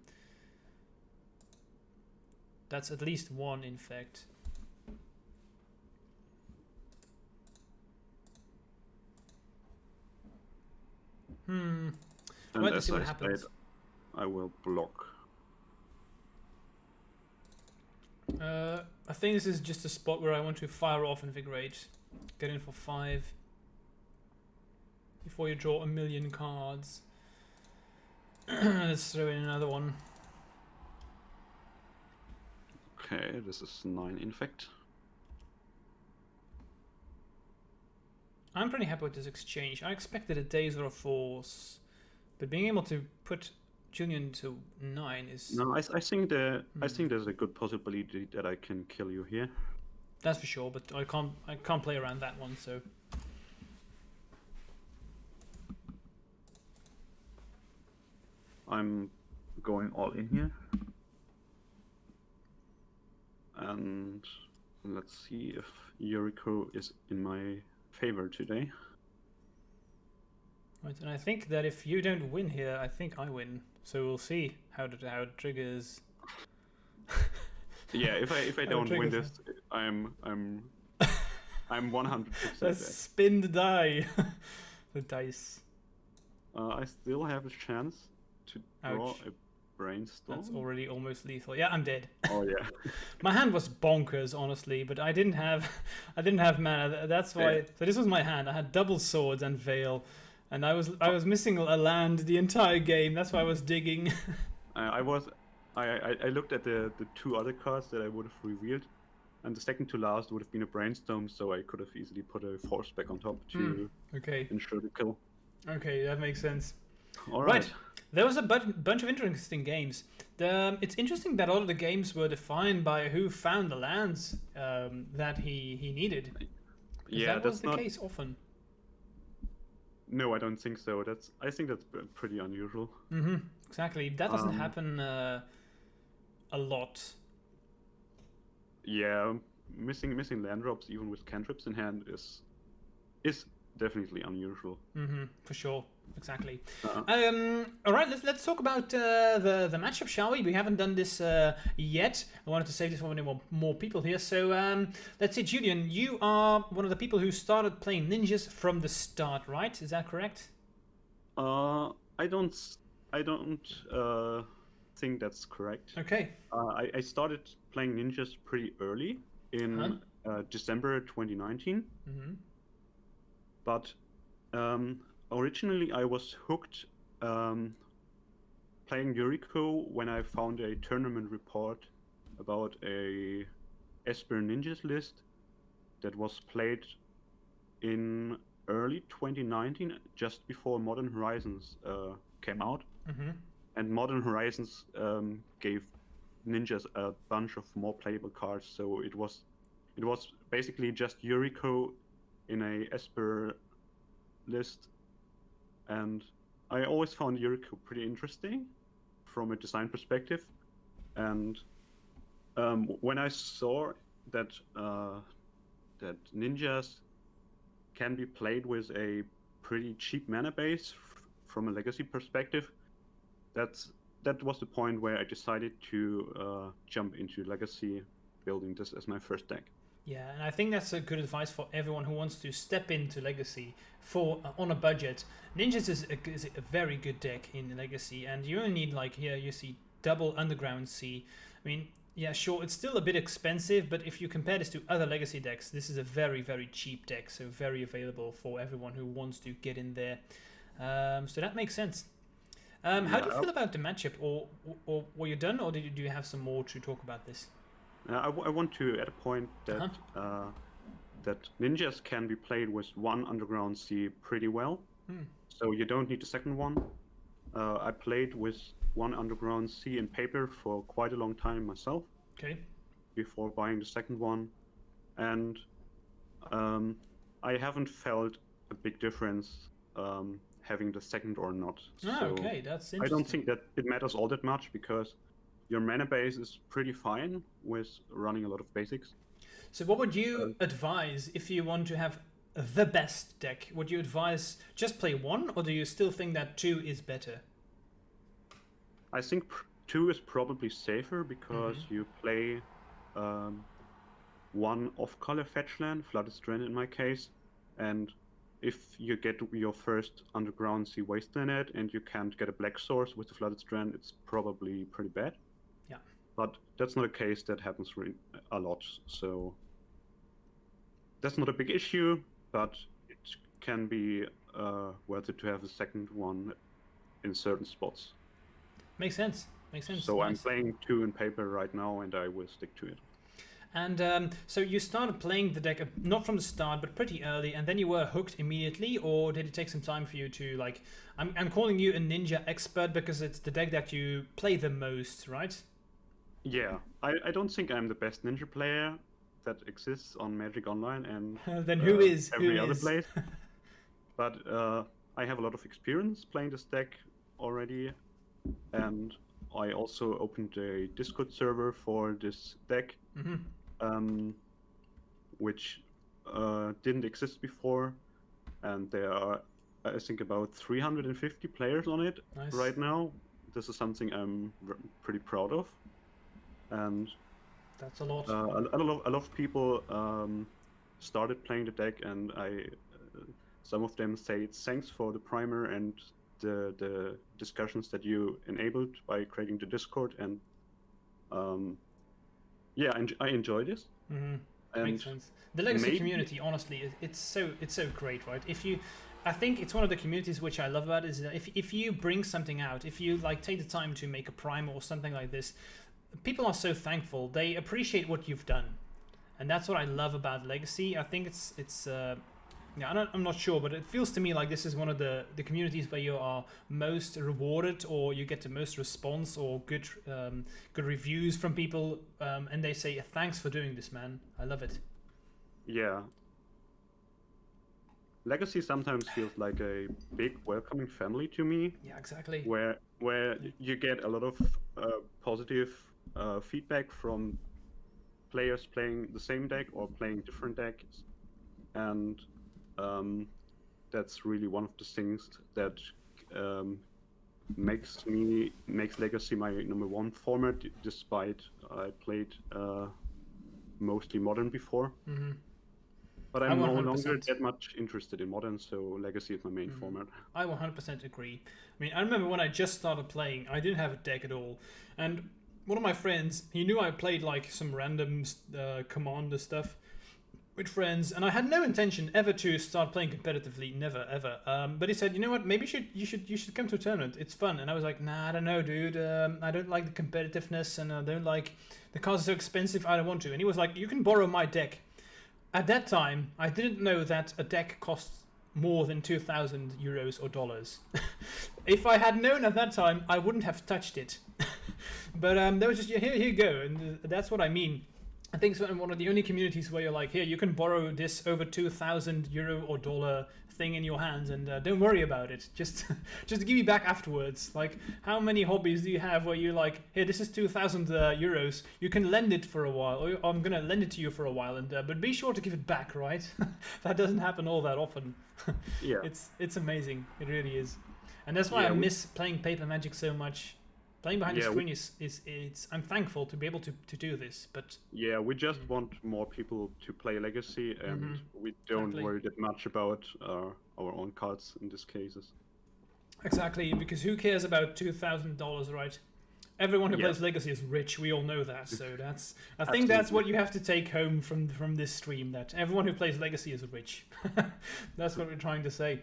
Speaker 1: That's at least one Infect.
Speaker 2: And
Speaker 1: Let's see
Speaker 2: as
Speaker 1: what
Speaker 2: I
Speaker 1: happens.
Speaker 2: said, I will block.
Speaker 1: I think this is just a spot where I want to fire off Invigorate. Get in for 5. Before you draw a million cards. Let's throw in another one.
Speaker 2: Okay, this is 9 Infect.
Speaker 1: I'm pretty happy with this exchange. I expected a Days or a Force, but being able to put Julian to 9 is...
Speaker 2: No, I think I think there's a good possibility that I can kill you here.
Speaker 1: That's for sure, but I can't play around that one, so...
Speaker 2: I'm going all in here. And let's see if Yuriko is in my favor today.
Speaker 1: Right, and I think that if you don't win here, I think I win. So we'll see how it triggers.
Speaker 2: Yeah, if I don't win this, I'm 100%
Speaker 1: Let's
Speaker 2: dead.
Speaker 1: spin the die. The dice.
Speaker 2: I still have a chance to draw a brainstorm.
Speaker 1: That's already almost lethal. Yeah, I'm dead.
Speaker 2: Oh yeah.
Speaker 1: My hand was bonkers, honestly, but I didn't have mana. That's why.
Speaker 2: Yeah.
Speaker 1: So this was my hand. I had double swords and veil, and I was missing a land the entire game. That's why I was digging.
Speaker 2: I looked at the 2 other cards that I would have revealed, and the second to last would have been a brainstorm, so I could have easily put a force back on top to ensure the kill.
Speaker 1: Okay, that makes sense.
Speaker 2: All right.
Speaker 1: There was a bunch of interesting games. It's interesting that all of the games were defined by who found the lands that he needed.
Speaker 2: Yeah,
Speaker 1: that was the case often.
Speaker 2: No, I don't think so. I think that's pretty unusual.
Speaker 1: Exactly. That doesn't happen a lot.
Speaker 2: Yeah, missing land drops even with cantrips in hand is definitely unusual.
Speaker 1: For sure. Exactly. All right, let's talk about the matchup, shall we? We haven't done this yet. I wanted to save this for when there were more people here. So let's say, Julian, you are one of the people who started playing ninjas from the start, right? Is that correct?
Speaker 2: I don't think that's correct.
Speaker 1: Okay.
Speaker 2: I started playing ninjas pretty early in December 2019. But originally I was hooked playing Yuriko when I found a tournament report about a Esper Ninjas list that was played in early 2019, just before Modern Horizons came out. And Modern Horizons gave ninjas a bunch of more playable cards, so it was basically just Yuriko in a Esper list, and I always found Yuriko pretty interesting from a design perspective. And when I saw that that ninjas can be played with a pretty cheap mana base from a legacy perspective, that was the point where I decided to jump into legacy, building this as my first deck.
Speaker 1: Yeah, and I think that's a good advice for everyone who wants to step into Legacy for on a budget. Ninjas is a very good deck in Legacy, and you only need, like, here you see double Underground Sea. I mean, yeah, sure, it's still a bit expensive, but if you compare this to other Legacy decks, this is a very, very cheap deck, so very available for everyone who wants to get in there. So that makes sense. How do you feel about the matchup, or were you done, or do you have some more to talk about this?
Speaker 2: I want to add a point that that ninjas can be played with one Underground Sea pretty well, so you don't need a second one. I played with one Underground Sea in paper for quite a long time myself.
Speaker 1: Okay. Before
Speaker 2: buying the second one, and I haven't felt a big difference having the second or not.
Speaker 1: Okay, that's interesting.
Speaker 2: I don't think that it matters all that much, because your mana base is pretty fine with running a lot of basics.
Speaker 1: So what would you advise if you want to have the best deck? Would you advise just play one, or do you still think that two is better?
Speaker 2: I think 2 is probably safer because you play one off-color fetch land, Flooded Strand in my case, and if you get your first Underground Sea Wasteland and you can't get a black source with the Flooded Strand, it's probably pretty bad.
Speaker 1: Yeah.
Speaker 2: But that's not a case that happens really a lot, so that's not a big issue, but it can be worth it to have a second one in certain spots.
Speaker 1: Makes sense. Makes sense.
Speaker 2: So
Speaker 1: Nice.
Speaker 2: I'm playing 2 in paper right now, and I will stick to it.
Speaker 1: And so you started playing the deck not from the start, but pretty early, and then you were hooked immediately, or did it take some time for you to like? I'm calling you a ninja expert because it's the deck that you play the most, right?
Speaker 2: Yeah, I don't think I'm the best ninja player that exists on Magic Online and
Speaker 1: Then who is
Speaker 2: every other place. But I have a lot of experience playing this deck already, and I also opened a Discord server for this deck, which didn't exist before, and there are, I think, about 350 players on it right now. This is something I'm pretty proud of, and
Speaker 1: that's a lot.
Speaker 2: A lot of people started playing the deck, and some of them say thanks for the primer and the discussions that you enabled by creating the Discord, and yeah, I enjoy this.
Speaker 1: Makes sense. The Legacy community, honestly, it's so great, right? I think it's one of the communities which I love about it is that if you bring something out, if you like take the time to make a primer or something like this, people are so thankful. They appreciate what you've done, and that's what I love about Legacy. I think it's yeah, I'm not sure, but it feels to me like this is one of the communities where you are most rewarded, or you get the most response or good reviews from people, and they say thanks for doing this, man. I love it.
Speaker 2: Yeah. Legacy sometimes feels like a big welcoming family to me.
Speaker 1: Yeah, exactly.
Speaker 2: Where you get a lot of positive feedback from players playing the same deck or playing different decks, and that's really one of the things that makes Legacy my #1 format, despite I played mostly Modern before. But I'm no longer that much interested in Modern, so Legacy is my main format.
Speaker 1: I 100% agree. I mean, I remember when I just started playing, I didn't have a deck at all, and one of my friends, he knew I played like some random commander stuff with friends, and I had no intention ever to start playing competitively, never ever. But he said, you know what, maybe you should come to a tournament. It's fun. And I was like, nah, I don't know, dude. I don't like the competitiveness, and I don't like the cards are so expensive. I don't want to. And he was like, you can borrow my deck. At that time, I didn't know that a deck costs more than 2,000 euros or dollars. If I had known at that time, I wouldn't have touched it. But there was just here you go, and that's what I mean. I think it's one of the only communities where you're like, here, you can borrow this over 2,000 euro or dollar thing in your hands, and don't worry about it. Just give me back afterwards. Like, how many hobbies do you have where you're like, here, this is 2,000 euros. You can lend it for a while, or I'm gonna lend it to you for a while, and but be sure to give it back, right? That doesn't happen all that often.
Speaker 2: Yeah,
Speaker 1: it's amazing. It really is, and that's why I miss playing paper Magic so much. Playing behind the screen is I'm thankful to be able to do this, but
Speaker 2: yeah, we just want more people to play Legacy, and we don't worry that much about our own cards in these cases.
Speaker 1: Exactly, because who cares about $2,000, right? Everyone who plays Legacy is rich. We all know that, so I think that's what you have to take home from this stream. That everyone who plays Legacy is rich. That's what we're trying to say.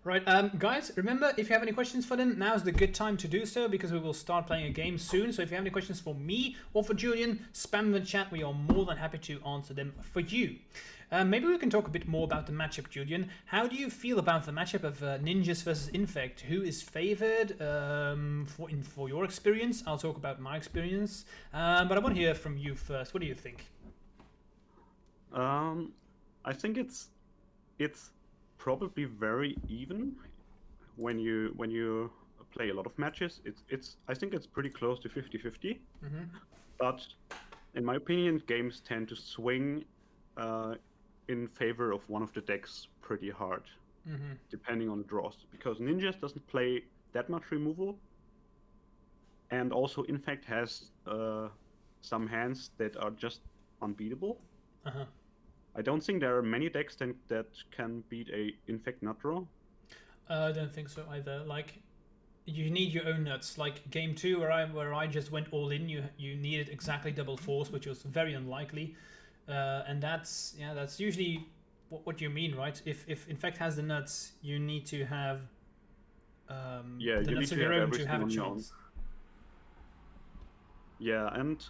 Speaker 1: Right, guys, remember, if you have any questions for them, now's the good time to do so, because we will start playing a game soon. So if you have any questions for me or for Julian, spam the chat. We are more than happy to answer them for you. Maybe we can talk a bit more about the matchup, Julian. How do you feel about the matchup of Ninjas versus Infect? Who is favored for your experience? I'll talk about my experience, but I want to hear from you first. What do you think?
Speaker 2: I think it's probably very even when you play a lot of matches. I think it's pretty close to 50-50. But in my opinion, games tend to swing in favor of one of the decks pretty hard, depending on the draws, because Ninjas doesn't play that much removal, And also, Infect has some hands that are just unbeatable. I don't think there are many decks that can beat a Infect nut draw.
Speaker 1: I don't think so either. Like, you need your own nuts. Like game 2, where I just went all in. You needed exactly double force, which was very unlikely. And that's usually what you mean, right? If Infect has the nuts, you need to have
Speaker 2: yeah,
Speaker 1: the
Speaker 2: you
Speaker 1: nuts
Speaker 2: need
Speaker 1: of
Speaker 2: to
Speaker 1: your
Speaker 2: have
Speaker 1: own to
Speaker 2: everything
Speaker 1: have a
Speaker 2: on your own.
Speaker 1: chance.
Speaker 2: Yeah, and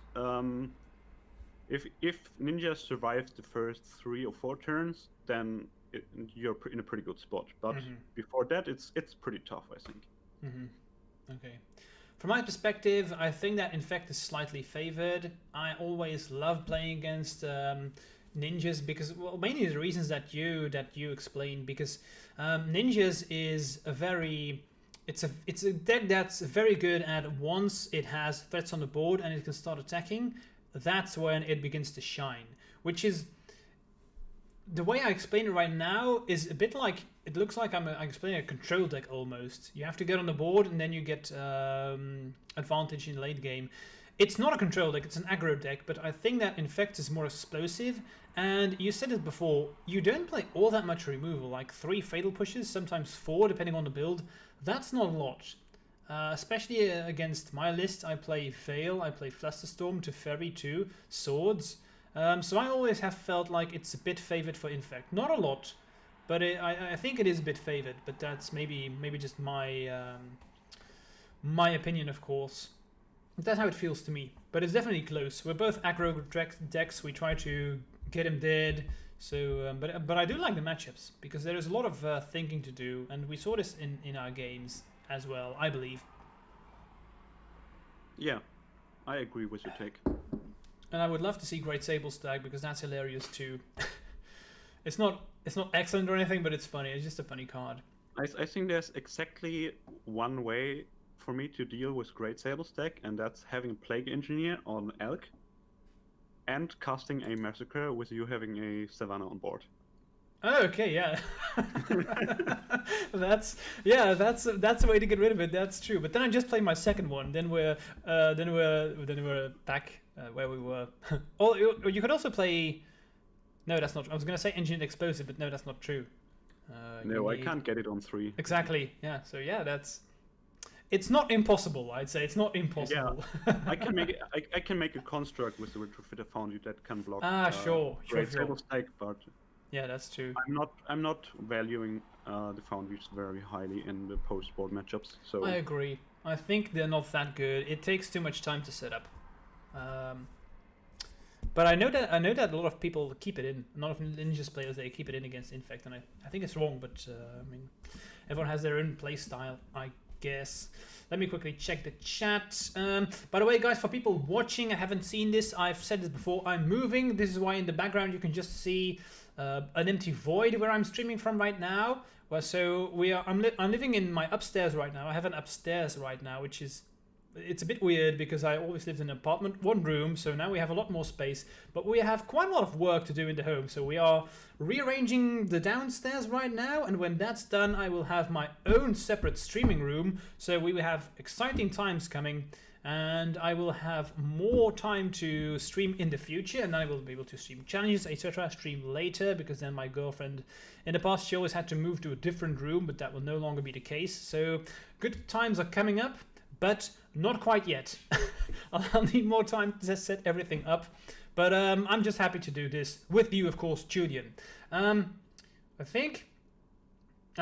Speaker 2: if Ninja survives the first 3 or 4 turns, then you're in a pretty good spot. But before that, it's pretty tough, I think.
Speaker 1: Okay. From my perspective, I think that Infect is slightly favored. I always love playing against ninjas because, well, mainly the reasons that you explained. Because ninjas is a very it's a deck that's very good at once it has threats on the board and it can start attacking. That's when it begins to shine. Which is the way I explain it right now is a bit like it looks like I'm explaining a control deck almost. You have to get on the board and then you get advantage in late game. It's not a control deck, it's an aggro deck, but I think that Infect is more explosive. And you said it before, you don't play all that much removal, like 3 fatal pushes, sometimes 4 depending on the build. That's not a lot. Especially against my list, I play Veil, I play Flusterstorm, Teferi 2, Swords. So I always have felt like it's a bit favored for Infect. Not a lot, but I think it is a bit favored. But that's maybe just my my opinion, of course. That's how it feels to me. But it's definitely close. We're both aggro decks. We try to get him dead. So, but I do like the matchups because there is a lot of thinking to do, and we saw this in our games as well, I believe.
Speaker 2: Yeah, I agree with your take.
Speaker 1: And I would love to see Great Sable stack because that's hilarious too. It's not excellent or anything, but it's funny. It's just a funny card.
Speaker 2: I think there's exactly one way for me to deal with Great Sable stack, and that's having Plague Engineer on Elk and casting a Massacre with you having a Savannah on board.
Speaker 1: Oh, okay, yeah. that's a way to get rid of it. That's true. But then I just played my second one. Then we're back where we were. Oh, you could also play. No, that's not. I was gonna say Engineered Explosive, but no, that's not true.
Speaker 2: No, I can't get it on 3.
Speaker 1: Exactly. Yeah. So yeah, that's. It's not impossible. I'd say it's not impossible.
Speaker 2: Yeah, I can make a construct with the Retrofitter Foundry that can block.
Speaker 1: Sure.
Speaker 2: Great Sable stack, but.
Speaker 1: Yeah, that's true.
Speaker 2: I'm not valuing the Foundries very highly in the post-board matchups. So
Speaker 1: I agree. I think they're not that good. It takes too much time to set up. But I know that a lot of people keep it in. A lot of Ninjas players, they keep it in against Infect, and I think it's wrong. But I mean, everyone has their own play style, I guess. Let me quickly check the chat. By the way, guys, for people watching, I haven't seen this. I've said this before. I'm moving. This is why in the background you can just see an empty void where I'm streaming from right now. Well, so I'm living in my upstairs right now. I have an upstairs right now, which is it's a bit weird because I always lived in an apartment, 1 room. So now we have a lot more space, but we have quite a lot of work to do in the home. So we are rearranging the downstairs right now, and when that's done, I will have my own separate streaming room. So we will have exciting times coming. And I will have more time to stream in the future, and I will be able to stream challenges, etc. Stream later, because then my girlfriend, in the past, she always had to move to a different room, but that will no longer be the case. So good times are coming up, but not quite yet. I'll need more time to set everything up, but I'm just happy to do this with you, of course, Julian. I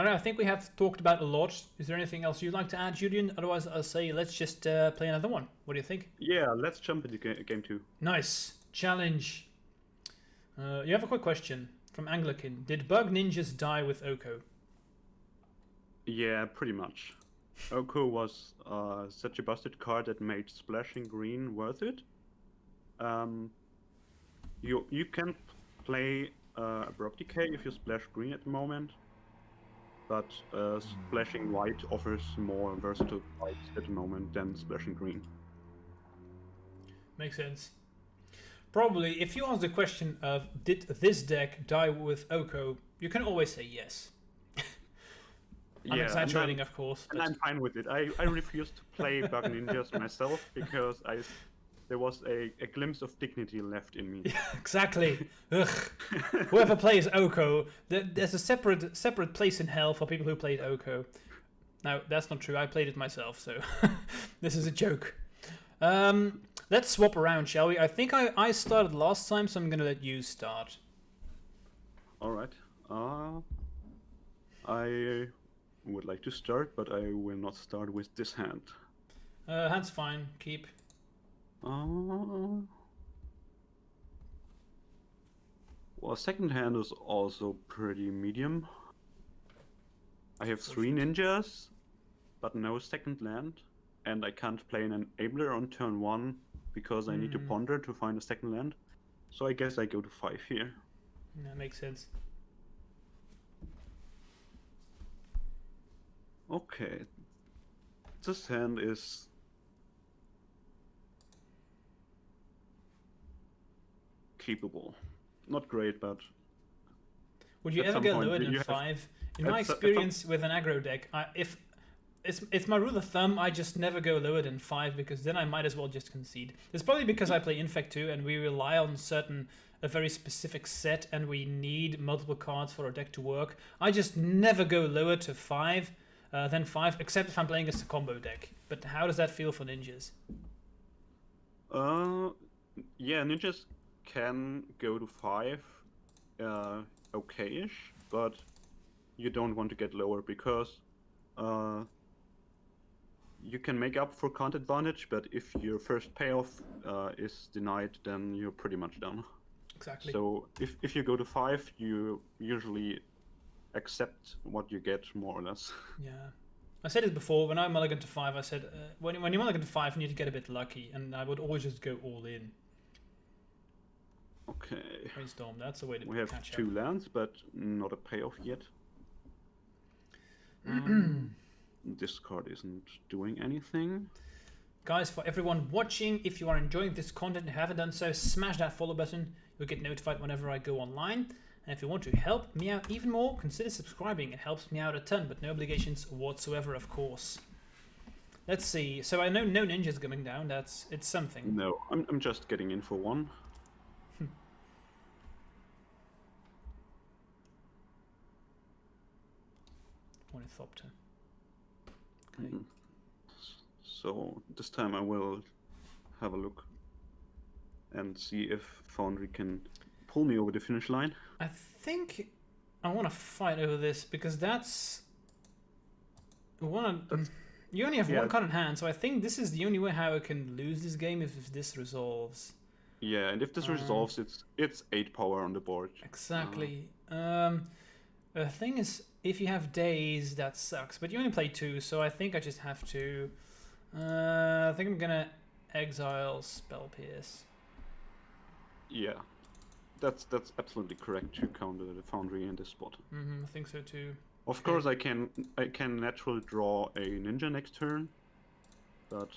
Speaker 1: don't know, I think we have talked about a lot. Is there anything else you'd like to add, Julian? Otherwise, I'll say let's just play another one. What do you think?
Speaker 2: Yeah, let's jump into game 2.
Speaker 1: Nice. Challenge. You have a quick question from Anglican. Did Bug Ninjas die with Oko?
Speaker 2: Yeah, pretty much. Oko was such a busted card that made splashing green worth it. You can play Abrupt Decay if you splash green at the moment. But splashing white offers more versatile cards at the moment than splashing green.
Speaker 1: Makes sense. Probably, if you ask the question of did this deck die with Oko, you can always say yes. I'm
Speaker 2: Yeah,
Speaker 1: exaggerating, of course.
Speaker 2: and
Speaker 1: But
Speaker 2: I'm fine with it. I refuse to play Bug Ninjas myself because there was a glimpse of dignity left in me.
Speaker 1: exactly. Ugh. Whoever plays Oko, there's a separate place in hell for people who played Oko. Now, that's not true. I played it myself, so this is a joke. Let's swap around, shall we? I think I started last time, so I'm going to let you start.
Speaker 2: All right. I would like to start, but I will not start with this hand.
Speaker 1: Hand's fine. Keep.
Speaker 2: Well, second hand is also pretty medium. I have 3 ninjas, but no second land, and I can't play an enabler on turn 1 because I need to ponder to find a second land. So I guess I go to 5 here.
Speaker 1: That makes sense.
Speaker 2: Okay. This hand is keepable. Not great, but...
Speaker 1: Would you ever go lower than 5? In my experience with an aggro deck, if it's my rule of thumb, I just never go lower than 5 because then I might as well just concede. It's probably because I play Infect too, and we rely on a very specific set, and we need multiple cards for our deck to work. I just never go lower to 5 than 5, except if I'm playing against a combo deck. But how does that feel for ninjas?
Speaker 2: Yeah, ninjas can go to 5, okay-ish, but you don't want to get lower because you can make up for count advantage, but if your first payoff is denied, then you're pretty much done.
Speaker 1: Exactly.
Speaker 2: So if you go to 5, you usually accept what you get, more or less.
Speaker 1: Yeah. I said it before, when I mulligan to 5, I said, when you mulligan to 5, you need to get a bit lucky, and I would always just go all in.
Speaker 2: Okay.
Speaker 1: Brainstorm, that's the way to
Speaker 2: We have
Speaker 1: catch
Speaker 2: 2
Speaker 1: up.
Speaker 2: lands, but not a payoff yet. This card isn't doing anything.
Speaker 1: Guys, for everyone watching, if you are enjoying this content and haven't done so, smash that follow button. You'll get notified whenever I go online. And if you want to help me out even more, consider subscribing. It helps me out a ton, but no obligations whatsoever, of course. Let's see. So I know no ninjas coming down. It's something.
Speaker 2: No, I'm just getting in for 1.
Speaker 1: Ornithopter. Okay.
Speaker 2: So this time I will have a look and see if Foundry can pull me over the finish line.
Speaker 1: I think I want to fight over this because that's one. You only have one card in hand, so I think this is the only way how I can lose this game if this resolves.
Speaker 2: Yeah, and if this resolves, it's 8 power on the board.
Speaker 1: Exactly. The thing is, if you have days, that sucks. But you only play 2, so I think I just have to. I think I'm gonna exile Spell Pierce.
Speaker 2: Yeah, that's absolutely correct to counter the Foundry in this spot.
Speaker 1: I think so too.
Speaker 2: Of course, I can naturally draw a ninja next turn, but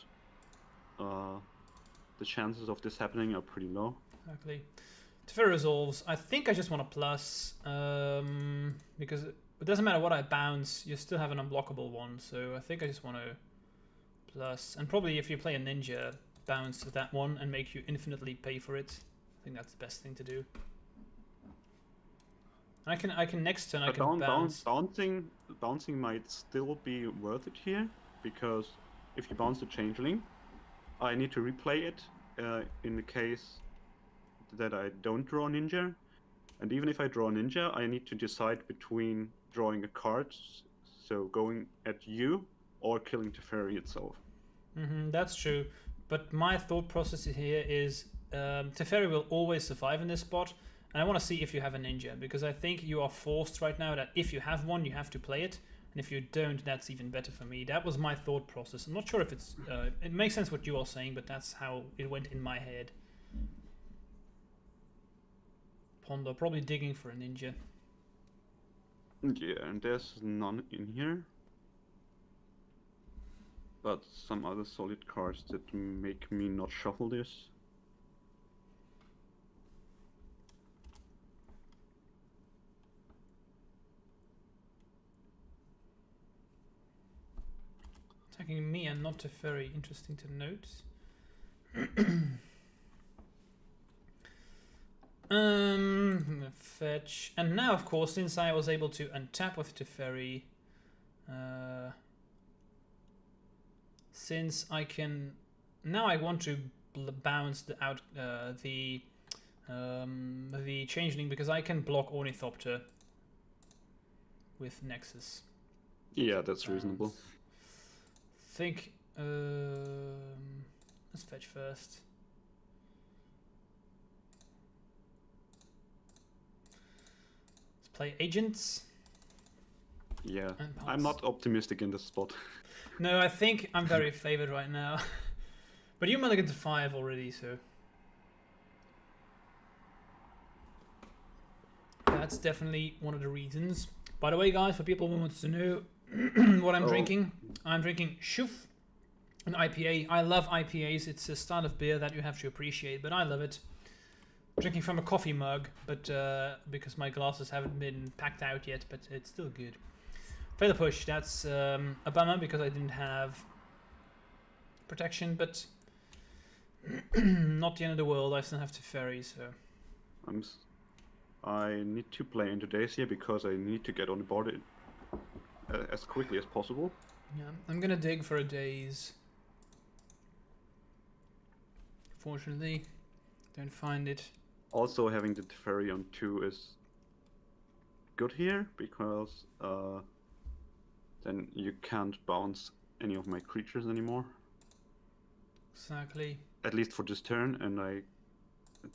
Speaker 2: the chances of this happening are pretty low.
Speaker 1: Exactly. Teferi resolves. I think I just want to plus because it doesn't matter what I bounce, you still have an unblockable one. So I think I just want to plus, and probably if you play a ninja, bounce that one and make you infinitely pay for it. I think that's the best thing to do. I can next turn I can bounce.
Speaker 2: Bouncing might still be worth it here, because if you bounce the changeling, I need to replay it in the case that I don't draw a ninja. And even if I draw a ninja, I need to decide between drawing a card, so going at you, or killing Teferi itself.
Speaker 1: That's true. But my thought process here is Teferi will always survive in this spot. And I want to see if you have a ninja, because I think you are forced right now that if you have one, you have to play it. And if you don't, that's even better for me. That was my thought process. I'm not sure if it's... it makes sense what you are saying, but that's how it went in my head. Ponder, probably digging for a ninja.
Speaker 2: Yeah, and there's none in here. But some other solid cards that make me not shuffle this.
Speaker 1: attacking me and not Teferi. Interesting to note. I'm gonna fetch, and now of course, since I was able to untap with Teferi, since I can, now I want to bounce the changeling, because I can block Ornithopter with Nexus.
Speaker 2: Yeah, that's reasonable.
Speaker 1: Think let's fetch first. Let's play agents.
Speaker 2: Yeah, I'm not optimistic in this spot.
Speaker 1: No, I think I'm very favored right now. But you mulligan to 5 already, so that's definitely one of the reasons. By the way, guys, for people who want to know what I'm drinking Shuf, an IPA. I love IPAs. It's a style of beer that you have to appreciate, but I love it. I'm drinking from a coffee mug, but because my glasses haven't been packed out yet, but it's still good. Feather Push, that's a bummer because I didn't have protection, but not the end of the world. I still have Teferi, so
Speaker 2: I need to play into days here because I need to get on the board as quickly as possible.
Speaker 1: Yeah, I'm gonna dig for a daze. Fortunately, don't find it.
Speaker 2: Also, having the Teferi on 2 is good here because then you can't bounce any of my creatures anymore.
Speaker 1: Exactly.
Speaker 2: At least for this turn, and I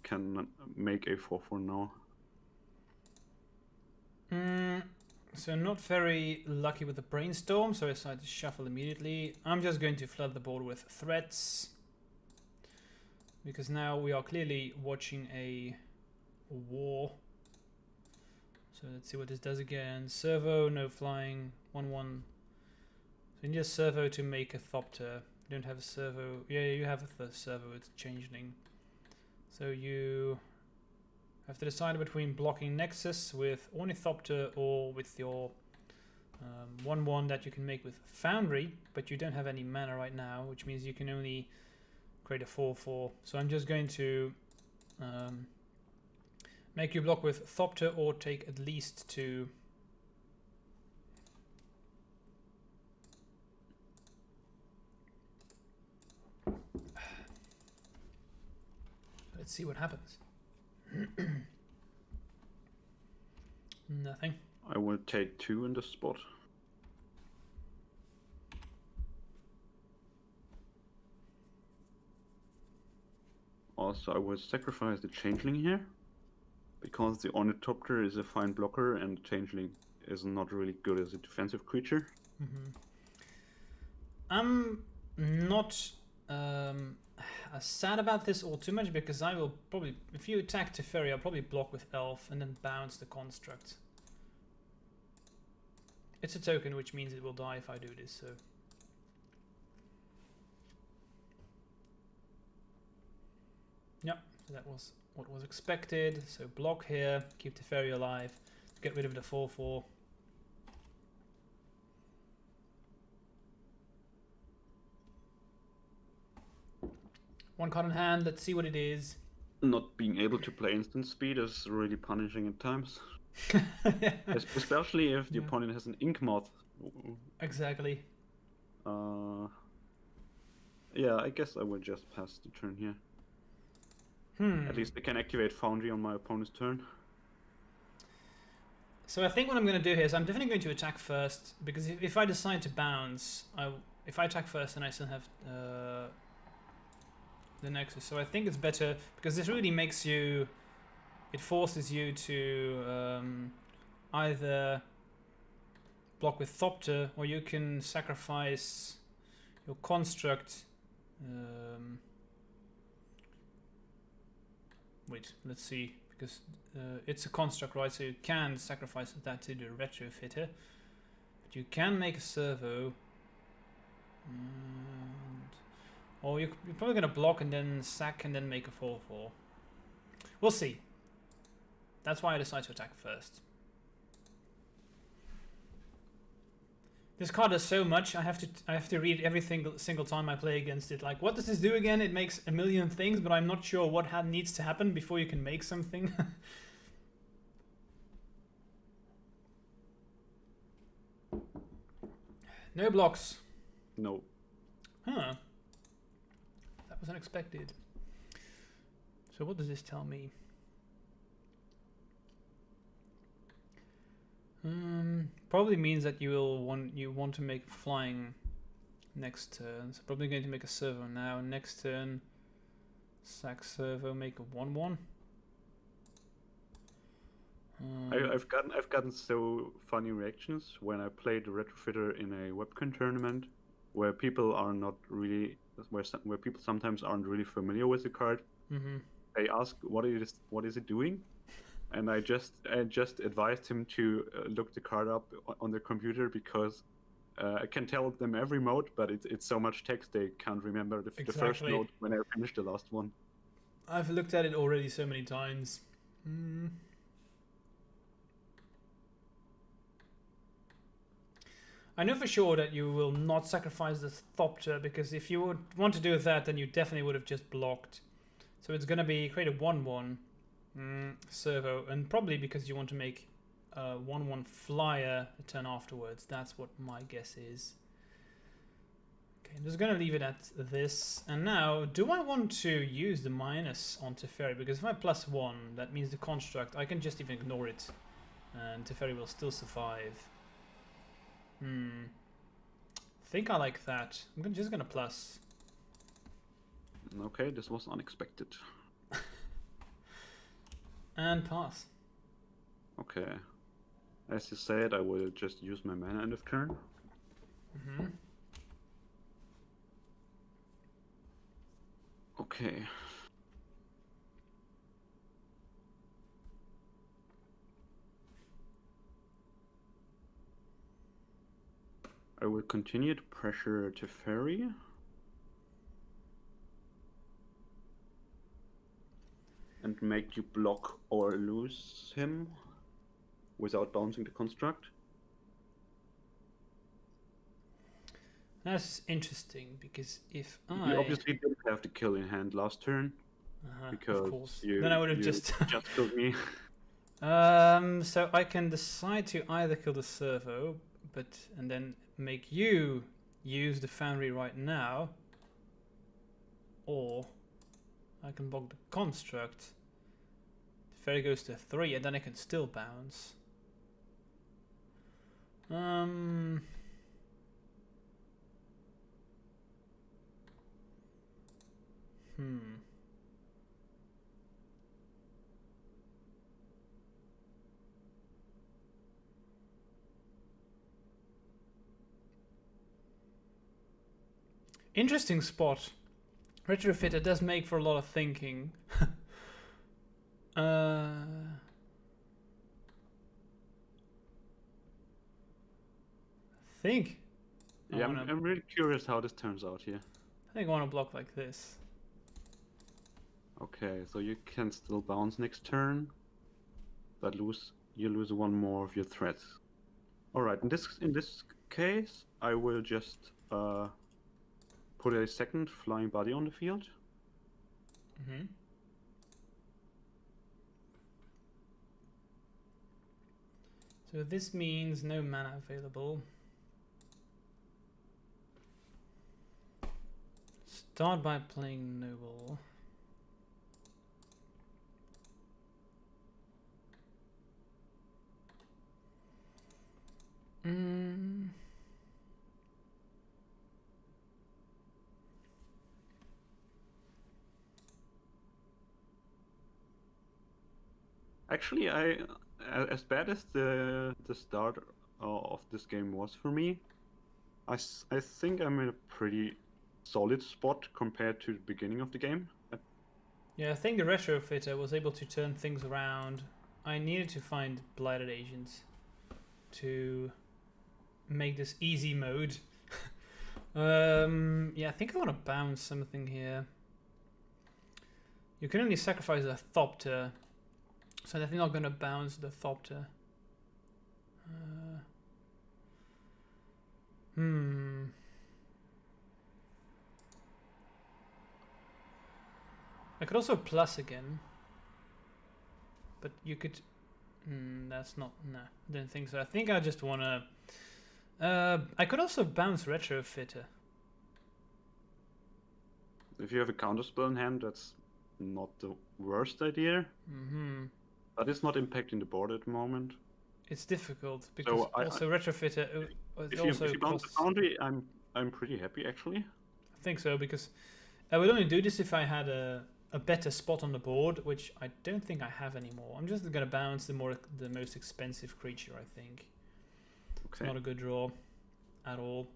Speaker 2: can make a 4/4 now.
Speaker 1: So not very lucky with the brainstorm, so I decided to shuffle immediately. I'm just going to flood the board with threats, because now we are clearly watching a war. So let's see what this does again. Servo, no flying, 1/1. So you need a servo to make a Thopter. You don't have a servo. Yeah, you have a servo, it's changeling. So you have to decide between blocking Nexus with Ornithopter or with your 1/1 that you can make with Foundry, but you don't have any mana right now, which means you can only create a 4/4. So I'm just going to make you block with Thopter or take at least 2. Let's see what happens. Nothing.
Speaker 2: I will take 2 in this spot. Also, I will sacrifice the Changeling here, because the Ornithopter is a fine blocker and the Changeling is not really good as a defensive creature.
Speaker 1: I'm not sad about this all too much, because I will probably, if you attack Teferi, I'll probably block with Elf and then bounce the construct. It's a token, which means it will die if I do this, so. Yep, so that was what was expected. So block here, keep Teferi alive, get rid of the 4/4. One card in hand, let's see what it is.
Speaker 2: Not being able to play instant speed is really punishing at times.
Speaker 1: Yeah.
Speaker 2: Especially if the opponent has an Ink Moth.
Speaker 1: Exactly.
Speaker 2: Yeah, I guess I will just pass the turn here. At least I can activate Foundry on my opponent's turn.
Speaker 1: So I think what I'm going to do here is I'm definitely going to attack first, because if I decide to bounce, if I attack first, then I still have the Nexus. So I think it's better, because this really makes you, it forces you to either block with Thopter, or you can sacrifice your construct. Wait, let's see, because it's a construct, right? So you can sacrifice that to the retrofitter, but you can make a servo, or you're probably going to block and then sack and then make a 4/4. We'll see. That's why I decided to attack first. This card does so much. I have to read every single time I play against it. Like, what does this do again? It makes a million things, but I'm not sure what needs to happen before you can make something. No blocks.
Speaker 2: No.
Speaker 1: Huh. That was unexpected. So what does this tell me? Probably means that you want to make flying next turn. So probably going to make a servo now. Next turn, sack servo, make a 1/1.
Speaker 2: I've gotten so funny reactions when I played Retrofitter in a webcam tournament, where people are not really where people sometimes aren't really familiar with the card.
Speaker 1: Mm-hmm.
Speaker 2: They ask what is it doing, and I just advised him to look the card up on the computer, because I can tell them every mode, but it's so much text they can't remember the first mode when I finished the last one.
Speaker 1: I've looked at it already so many times. I know for sure that you will not sacrifice the Thopter, because if you would want to do that, then you definitely would have just blocked. So it's going to be create a 1/1 servo, and probably because you want to make a 1/1 flyer a turn afterwards. That's what my guess is. Okay, I'm just going to leave it at this. And now, do I want to use the minus on Teferi? Because if I +1, that means the construct, I can just even ignore it, and Teferi will still survive. Think I like that. I'm just gonna plus.
Speaker 2: Okay, this was unexpected.
Speaker 1: And pass.
Speaker 2: Okay. As you said, I will just use my mana end of turn. Okay. I will continue to pressure Teferi. And make you block or lose him without bouncing the construct.
Speaker 1: That's interesting, because if
Speaker 2: You obviously didn't have the kill in hand last turn. Because
Speaker 1: of course. Then I would have just
Speaker 2: killed me.
Speaker 1: So I can decide to either kill the servo, and then make you use the foundry right now, or I can block the construct. The fairy goes to 3, and then I can still bounce. Interesting spot. Retrofitter does make for a lot of thinking. Think.
Speaker 2: Yeah, I'm really curious how this turns out here.
Speaker 1: I think I want to block like this.
Speaker 2: Okay, so you can still bounce next turn, but you lose one more of your threats. All right, in this case, I will just put a second flying body on the field.
Speaker 1: So this means no mana available. Start by playing Noble.
Speaker 2: Actually, as bad as the start of this game was for me, I think I'm in a pretty solid spot compared to the beginning of the game.
Speaker 1: Yeah, I think the Retrofitter was able to turn things around. I needed to find Blighted Agents to make this easy mode. Yeah, I think I want to bounce something here. You can only sacrifice a Thopter, so I'm definitely not going to bounce the Thopter. I could also plus again. But you could... that's not... No, don't think so. I think I just want to... I could also bounce Retrofitter.
Speaker 2: If you have a counterspell in hand, that's not the worst idea. But it's not impacting the board at the moment.
Speaker 1: It's difficult because
Speaker 2: So
Speaker 1: also Retrofitter...
Speaker 2: if you bounce the Foundry, I'm pretty happy actually.
Speaker 1: I think so, because I would only do this if I had a better spot on the board, which I don't think I have anymore. I'm just gonna bounce the most expensive creature, I think. Okay. It's not a good draw at all.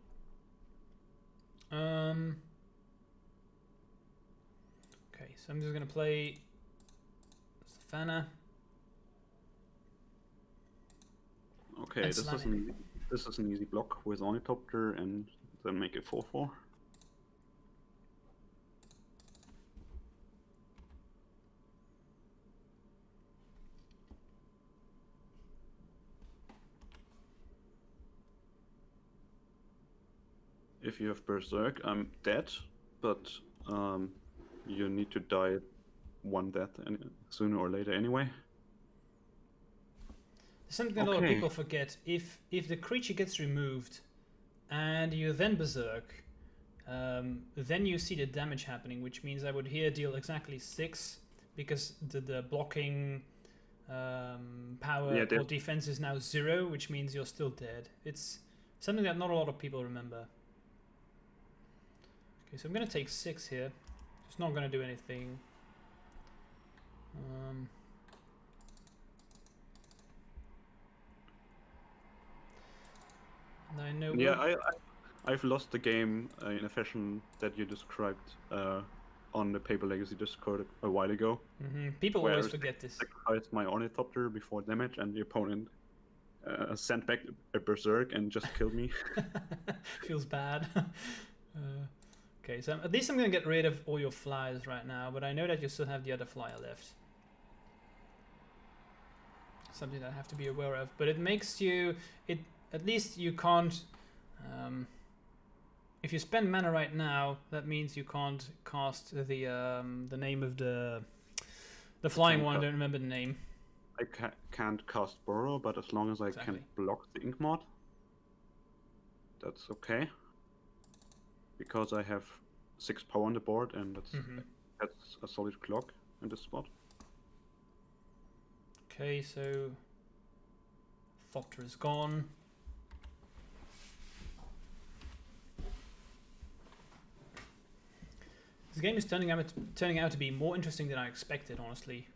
Speaker 1: Okay, so I'm just gonna play Stefana.
Speaker 2: Okay, this is an easy block with Ornithopter and then make it 4/4. If you have Berserk, I'm dead, but you need to die one death sooner or later anyway.
Speaker 1: Something a lot of people forget: if the creature gets removed, and you then Berserk, then you see the damage happening, which means I would here deal exactly 6, because the blocking power or defense is now 0, which means you're still dead. It's something that not a lot of people remember. Okay, so I'm gonna take 6 here. Just not gonna do anything. I know.
Speaker 2: Yeah, I've lost the game in a fashion that you described on the Paper Legacy Discord a while ago.
Speaker 1: People always forget this.
Speaker 2: I sacrificed my Ornithopter before damage, and the opponent sent back a Berserk and just killed me.
Speaker 1: Feels bad. Okay, so at least I'm going to get rid of all your flyers right now, but I know that you still have the other flyer left. Something that I have to be aware of, but it makes you... At least you can't... if you spend mana right now, that means you can't cast the name of the flying one. I don't remember the name.
Speaker 2: I can't cast Burrow, but as long as I can block the Ink Mod, that's okay. Because I have 6 power on the board, and that's a solid clock in this spot.
Speaker 1: Okay, so Thopter is gone. This game is turning out to be more interesting than I expected, honestly.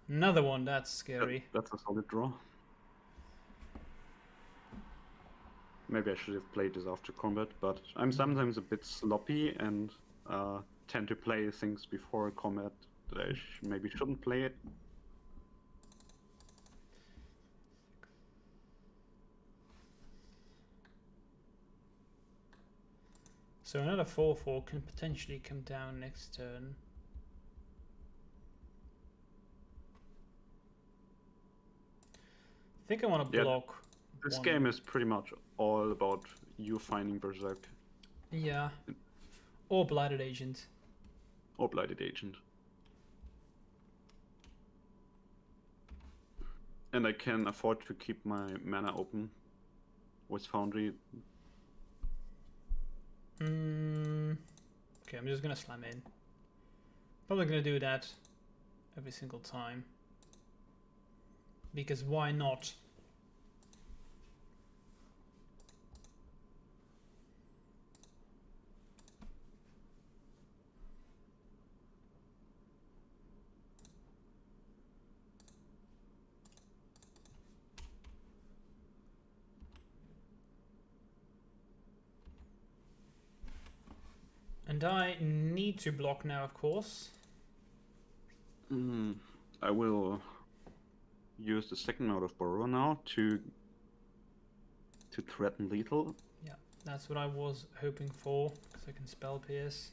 Speaker 1: Another one, that's scary.
Speaker 2: That's a solid draw. Maybe I should have played this after combat, but I'm sometimes a bit sloppy and tend to play things before combat that I maybe shouldn't play it.
Speaker 1: So another 4/4 can potentially come down next turn. I think I want to block.
Speaker 2: This game is pretty much all about you finding Berserk.
Speaker 1: Yeah. Or Blighted Agent.
Speaker 2: Or Blighted Agent. And I can afford to keep my mana open with Foundry.
Speaker 1: Okay, I'm just gonna slam in. Probably gonna do that every single time. Because why not? And I need to block now, of course.
Speaker 2: I will use the second note of Burrow now to threaten lethal.
Speaker 1: Yeah, that's what I was hoping for, because I can spell pierce.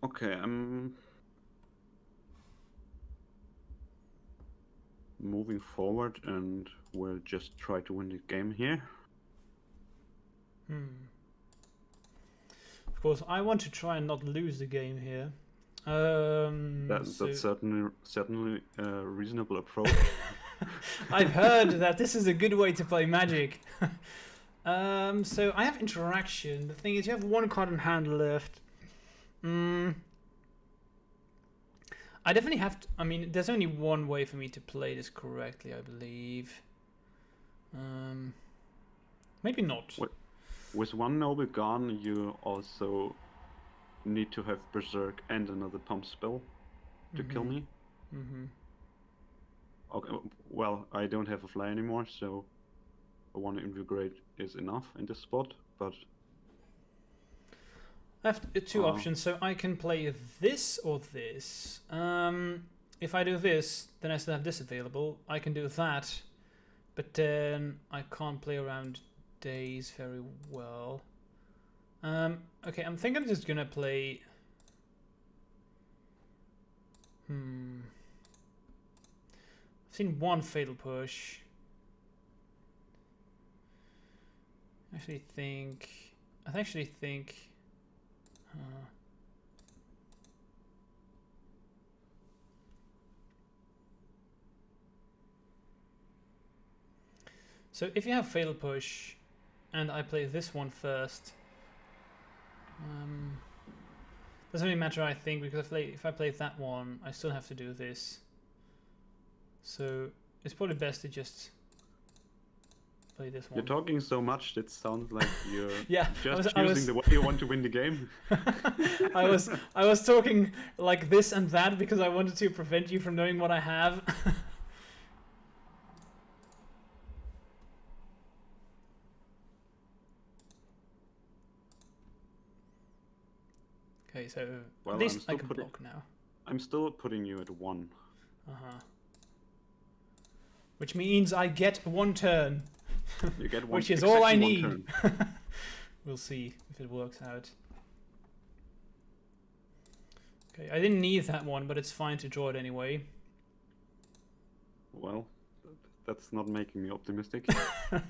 Speaker 2: Okay, moving forward, and we'll just try to win the game here.
Speaker 1: Of course, I want to try and not lose the game here.
Speaker 2: That's certainly a reasonable approach.
Speaker 1: I've heard that this is a good way to play Magic. So I have interaction. The thing is, you have one card in hand left. I definitely have to. I mean, there's only one way for me to play this correctly, I believe. Maybe not.
Speaker 2: With one noble gone, you also need to have Berserk and another pump spell to kill me. Okay, well, I don't have a fly anymore, so a one invigorate is enough in this spot, but...
Speaker 1: I have two options, so I can play this or this. If I do this, then I still have this available. I can do that, but then I can't play around days very well. Okay, I think I'm just gonna play... I've seen one Fatal Push. I actually think... So if you have Fatal Push, and I play this one first, doesn't really matter, I think, because if I play that one, I still have to do this. So it's probably best to just play this one.
Speaker 2: You're talking so much, it sounds like you're
Speaker 1: yeah,
Speaker 2: choosing the way you want to win the game.
Speaker 1: I was talking like this and that because I wanted to prevent you from knowing what I have. Okay, so
Speaker 2: well,
Speaker 1: at least I can block now.
Speaker 2: I'm still putting you at 1.
Speaker 1: Which means I get one turn.
Speaker 2: You get one,
Speaker 1: which is all I need. We'll see if it works out. Okay, I didn't need that one, but it's fine to draw it anyway.
Speaker 2: Well, that's not making me optimistic.
Speaker 1: I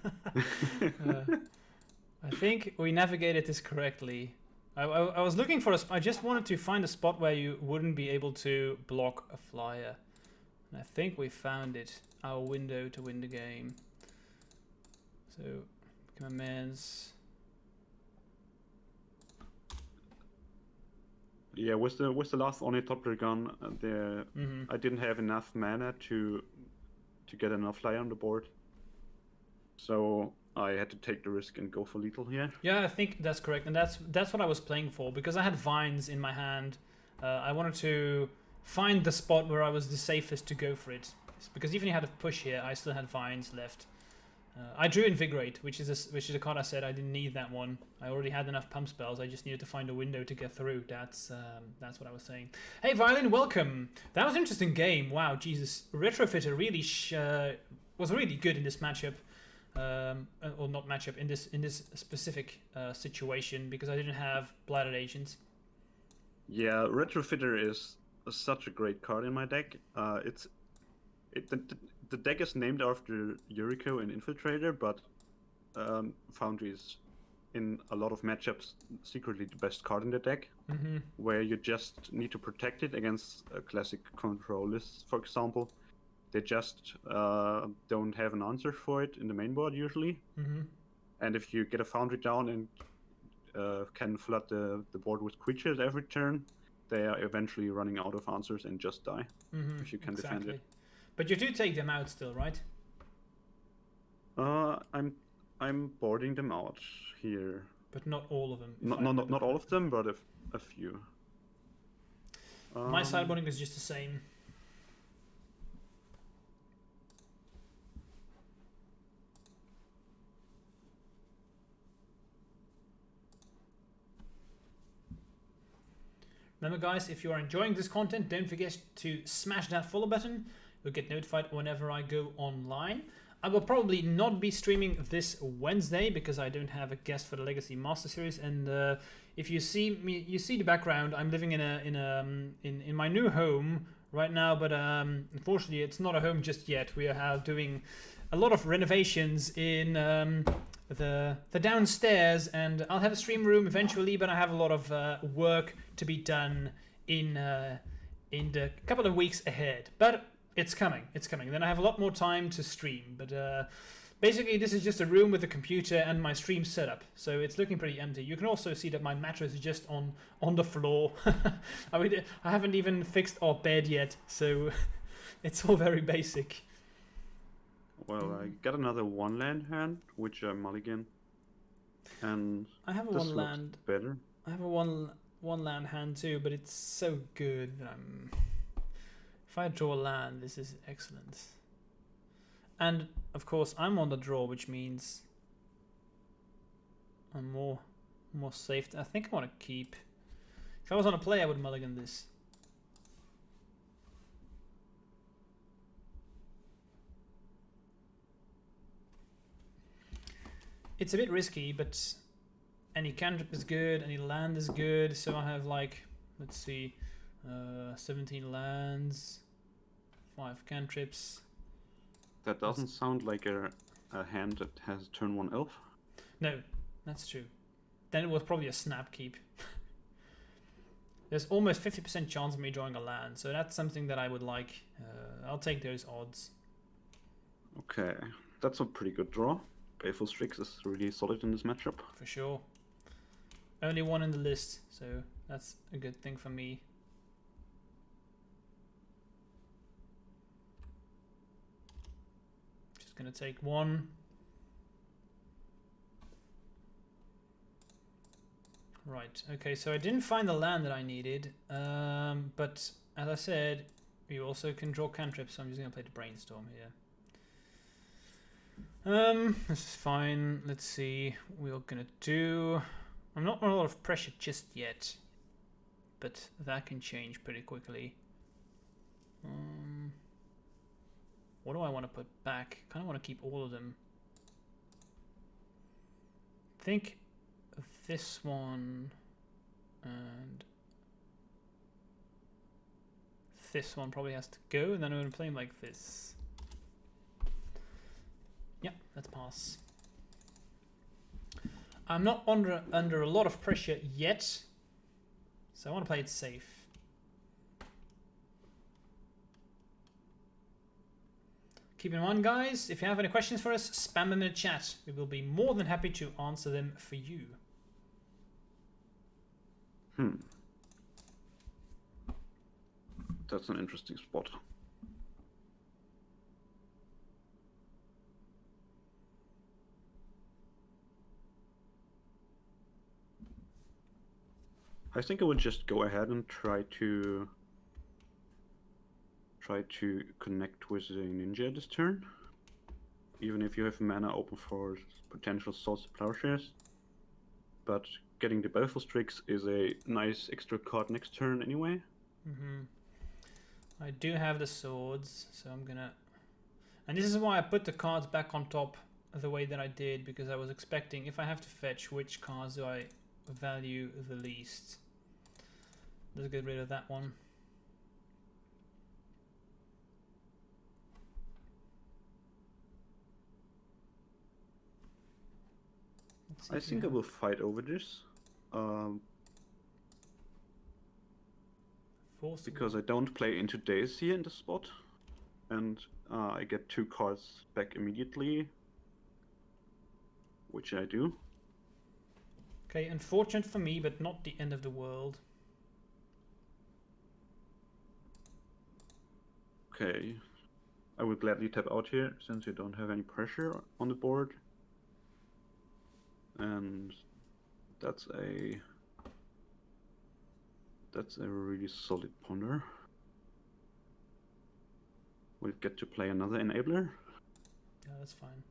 Speaker 1: think we navigated this correctly. I was looking for I just wanted to find a spot where you wouldn't be able to block a flyer. And I think we found it. Our window to win the game. So, commands.
Speaker 2: Yeah, with the last Ornithopter gun, I didn't have enough mana to get enough flyer on the board. So I had to take the risk and go for lethal here. Yeah,
Speaker 1: I think that's correct, and that's what I was playing for, because I had vines in my hand. I wanted to find the spot where I was the safest to go for it, because even if you had a push here, I still had vines left. I drew Invigorate, which is a card I said I didn't need that one. I already had enough pump spells. I just needed to find a window to get through. That's what I was saying. Hey, Violin, welcome. That was an interesting game. Wow, Jesus, Retrofitter really was really good in this matchup. Or not matchup, in this specific situation, because I didn't have Blighted Agents.
Speaker 2: Yeah, Retrofitter is such a great card in my deck. The deck is named after Yuriko and Infiltrator, but Foundry is in a lot of matchups secretly the best card in the deck, where you just need to protect it against classic control lists, for example. They just don't have an answer for it in the main board usually. And if you get a Foundry down and can flood the board with creatures every turn, they are eventually running out of answers and just die if you can defend it.
Speaker 1: But you do take them out still, right?
Speaker 2: I'm boarding them out here.
Speaker 1: But not all of them.
Speaker 2: Not all of them, but a few.
Speaker 1: My sideboarding is just the same. Remember, guys, if you are enjoying this content, don't forget to smash that follow button. You'll get notified whenever I go online. I will probably not be streaming this Wednesday because I don't have a guest for the Legacy Master Series. And if you see me, you see the background. I'm living in my new home right now, but unfortunately it's not a home just yet. We are doing a lot of renovations in the downstairs, and I'll have a stream room eventually, but I have a lot of work to be done in the couple of weeks ahead. But it's coming. Then I have a lot more time to stream, but basically this is just a room with a computer and my stream setup, so it's looking pretty empty. You can also see that my mattress is just on the floor. I mean, I haven't even fixed our bed yet, so it's all very basic.
Speaker 2: Well, I got another 1-land hand, which I mulligan, and
Speaker 1: I have a
Speaker 2: this
Speaker 1: 1-land.
Speaker 2: looks better.
Speaker 1: I have a one land hand too, but it's so good that if I draw land, this is excellent. And of course, I'm on the draw, which means I'm more safe. I think I want to keep. If I was on a play, I would mulligan this. It's a bit risky, but any cantrip is good, any land is good. So I have like, let's see, 17 lands, 5 cantrips.
Speaker 2: That doesn't sound like a hand that has turn 1 elf.
Speaker 1: No, that's true. Then it was probably a snap keep. There's almost 50% chance of me drawing a land, so that's something that I would like. I'll take those odds.
Speaker 2: Okay, that's a pretty good draw. Fenruscloud is really solid in this matchup.
Speaker 1: For sure. Only one in the list, so that's a good thing for me. Just gonna take one. Right, okay, so I didn't find the land that I needed, but as I said, you also can draw cantrips, so I'm just gonna play the brainstorm here. This is fine. Let's see. We're gonna do. I'm not under a lot of pressure just yet, but that can change pretty quickly. What do I want to put back? Kind of want to keep all of them. Think of this one and this one probably has to go, and then I'm gonna play them like this. Yeah, let's pass. I'm not under a lot of pressure yet, so I want to play it safe. Keep in mind, guys, if you have any questions for us, spam them in the chat. We will be more than happy to answer them for you.
Speaker 2: That's an interesting spot. I think I would just go ahead and try to connect with the ninja this turn, even if you have mana open for potential swords to plowshares. But getting the Fenruscloud is a nice extra card next turn anyway.
Speaker 1: I do have the swords, so I'm gonna. And this is why I put the cards back on top the way that I did, because I was expecting if I have to fetch, which cards do I value the least. Let's get rid of that one.
Speaker 2: I think I will fight over this. Because I don't play into days here in the spot, and I get 2 cards back immediately, which I do.
Speaker 1: Okay, unfortunate for me, but not the end of the world.
Speaker 2: Okay, I would gladly tap out here since you don't have any pressure on the board. And that's a really solid ponder. We'll get to play another enabler.
Speaker 1: Yeah, that's fine.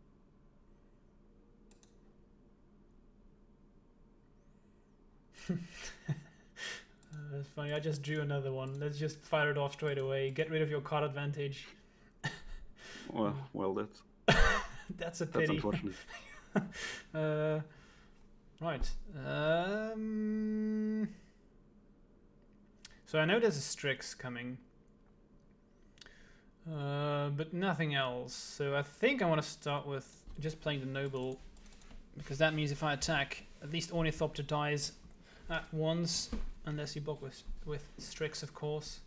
Speaker 1: That's funny, I just drew another one. Let's just fire it off straight away. Get rid of your card advantage.
Speaker 2: Well, that's
Speaker 1: that's a pity.
Speaker 2: That's unfortunate.
Speaker 1: Right. So I know there's a Strix coming. But nothing else. So I think I want to start with just playing the Noble, because that means if I attack, at least Ornithopter dies at once, unless you block with Strix, of course.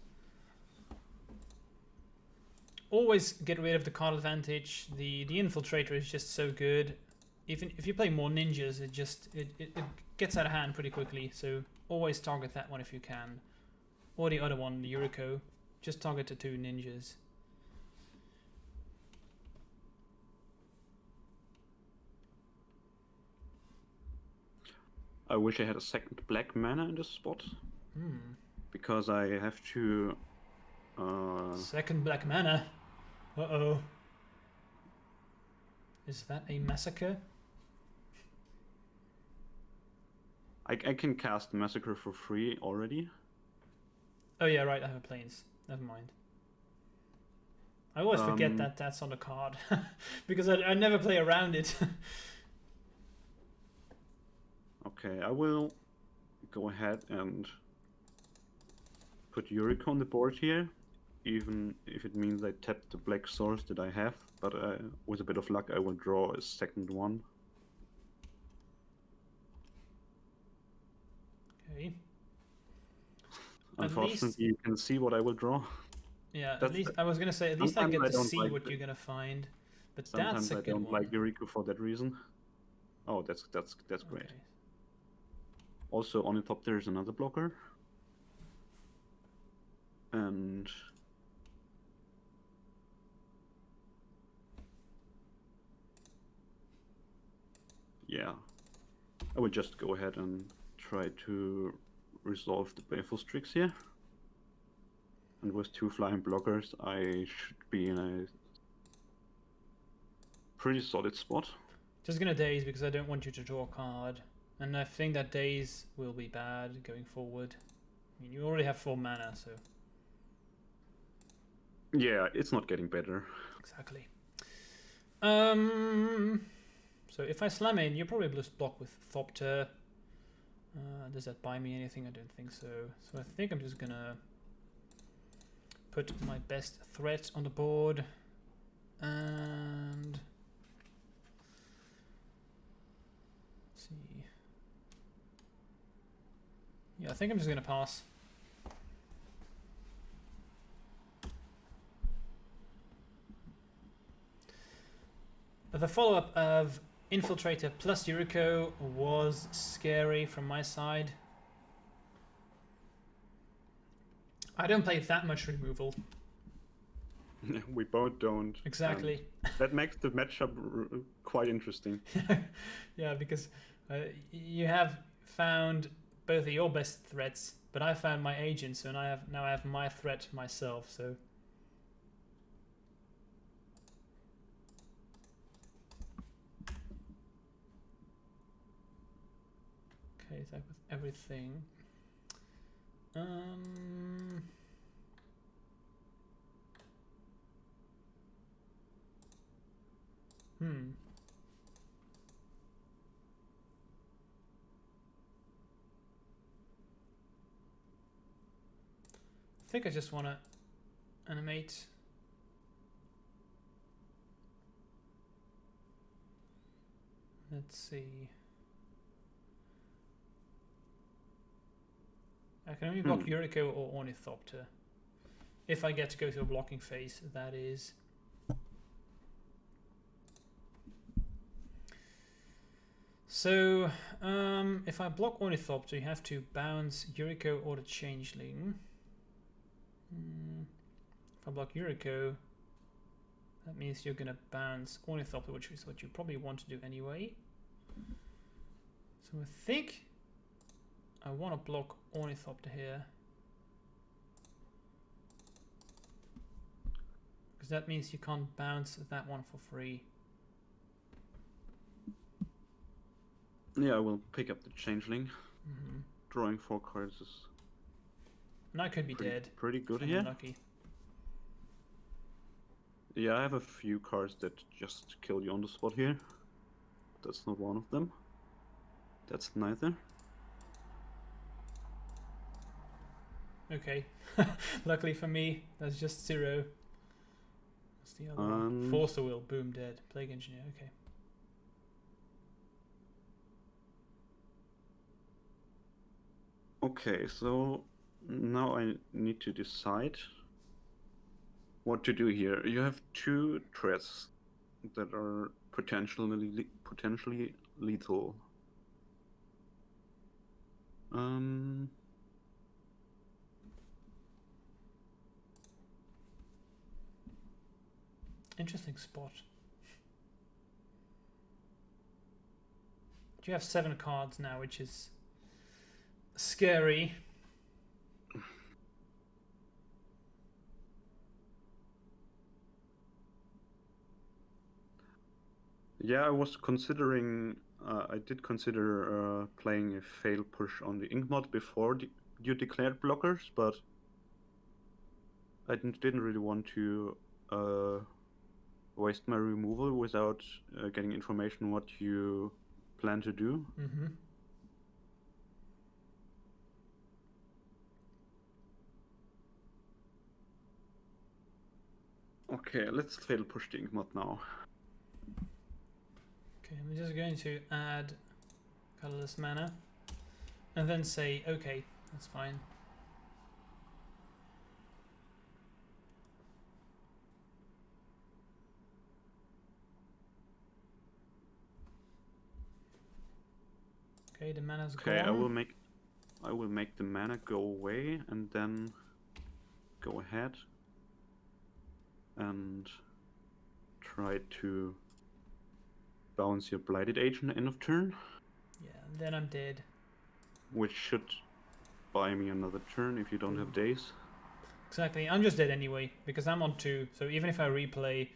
Speaker 1: Always get rid of the card advantage. The Infiltrator is just so good. Even if you play more ninjas, it gets out of hand pretty quickly. So always target that one if you can, or the other one, the Yuriko. Just target the 2 ninjas.
Speaker 2: I wish I had a second black mana in this spot. Because I have to...
Speaker 1: Second black mana? Uh-oh. Is that a massacre?
Speaker 2: I can cast Massacre for free already.
Speaker 1: Oh yeah, right, I have a planes. Never mind. I always forget that that's on the card. Because I never play around it.
Speaker 2: Okay, I will go ahead and put Yuriko on the board here, even if it means I tap the black source that I have, but with a bit of luck I will draw a second one.
Speaker 1: Okay.
Speaker 2: Unfortunately, you can see what I will draw.
Speaker 1: Yeah, at least I was gonna say, at least I get to see what you're gonna find. But
Speaker 2: sometimes
Speaker 1: that's a
Speaker 2: I
Speaker 1: good
Speaker 2: don't
Speaker 1: one.
Speaker 2: like Yuriko for that reason. Oh, that's great.
Speaker 1: Okay.
Speaker 2: Also, on the top there is another blocker. And yeah, I will just go ahead and try to resolve the Fenruscloud here. And with 2 flying blockers, I should be in a pretty solid spot.
Speaker 1: Just gonna daze because I don't want you to draw a card. And I think that daze will be bad going forward. I mean, you already have 4 mana, so...
Speaker 2: Yeah, it's not getting better.
Speaker 1: Exactly. So if I slam in, you probably just block with Thopter. Does that buy me anything? I don't think so. So I think I'm just gonna put my best threat on the board. And... let's see. Yeah, I think I'm just gonna pass. The follow-up of Infiltrator plus Yuriko was scary from my side. I don't play that much removal.
Speaker 2: We both don't.
Speaker 1: Exactly.
Speaker 2: That makes the matchup quite interesting.
Speaker 1: Yeah, because you have found both of your best threats, but I found my agent, so now I have my threat myself. So. Okay, attack with everything. I think I just want to animate. Let's see. I can only block Yuriko or Ornithopter. If I get to go to a blocking phase, that is. So, if I block Ornithopter, you have to bounce Yuriko or the Changeling. If I block Yuriko, that means you're gonna bounce Ornithopter, which is what you probably want to do anyway. So I think I want to block Ornithopter here. Because that means you can't bounce that one for free.
Speaker 2: Yeah, I will pick up the Changeling. Drawing 4 cards is...
Speaker 1: And I could be dead.
Speaker 2: Pretty good here.
Speaker 1: Unlucky.
Speaker 2: Yeah, I have a few cards that just kill you on the spot here. That's not one of them. That's neither.
Speaker 1: Okay. Luckily for me, that's just 0. What's the other one? Force the Will, boom, dead. Plague Engineer, okay.
Speaker 2: Okay, so now I need to decide what to do here. You have 2 threats that are potentially lethal.
Speaker 1: Interesting spot. You have 7 cards now, which is scary.
Speaker 2: Yeah, I was considering. I did consider playing a fail push on the ink mod before you declared blockers, but I didn't really want to waste my removal without getting information what you plan to do.
Speaker 1: Mm-hmm.
Speaker 2: Okay, let's fail push the ink mod now.
Speaker 1: Okay, I'm just going to add colorless mana and then say, okay, that's fine. Okay, the mana's gone.
Speaker 2: Okay, I will make the mana go away and then go ahead and try to bounce your Blighted Agent end of turn.
Speaker 1: Yeah, and then I'm dead.
Speaker 2: Which should buy me another turn if you don't have days.
Speaker 1: Exactly, I'm just dead anyway, because I'm on 2, so even if I replay,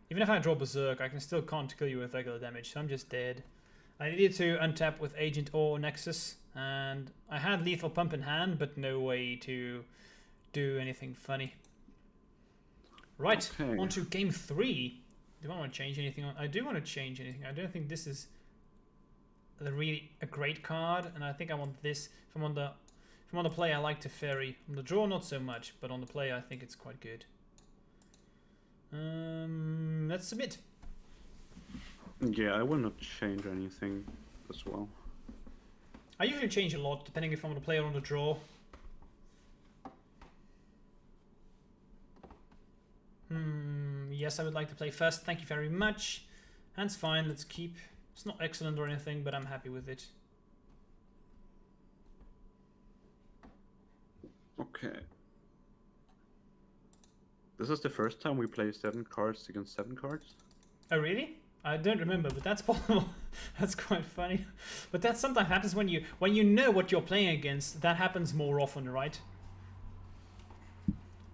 Speaker 1: even if I draw Berserk, I can't kill you with regular damage, so I'm just dead. I needed to untap with Agent or Nexus, and I had Lethal Pump in hand, but no way to do anything funny. Right,
Speaker 2: okay.
Speaker 1: On to game 3. Do I want to change anything? I do want to change anything. I don't think this is a great card, and I think I want this. If I'm on the play, I like to Fairy. On the draw, not so much, but on the play, I think it's quite good. Let's submit.
Speaker 2: Yeah, I will not change anything as well.
Speaker 1: I usually change a lot, depending if I'm on the play or on the draw. Yes, I would like to play first. Thank you very much. Hand's fine, let's keep. It's not excellent or anything, but I'm happy with it.
Speaker 2: Okay. This is the first time we play 7 cards against 7 cards?
Speaker 1: Oh, really? I don't remember, but that's possible. That's quite funny. But that sometimes happens when you know what you're playing against. That happens more often, right?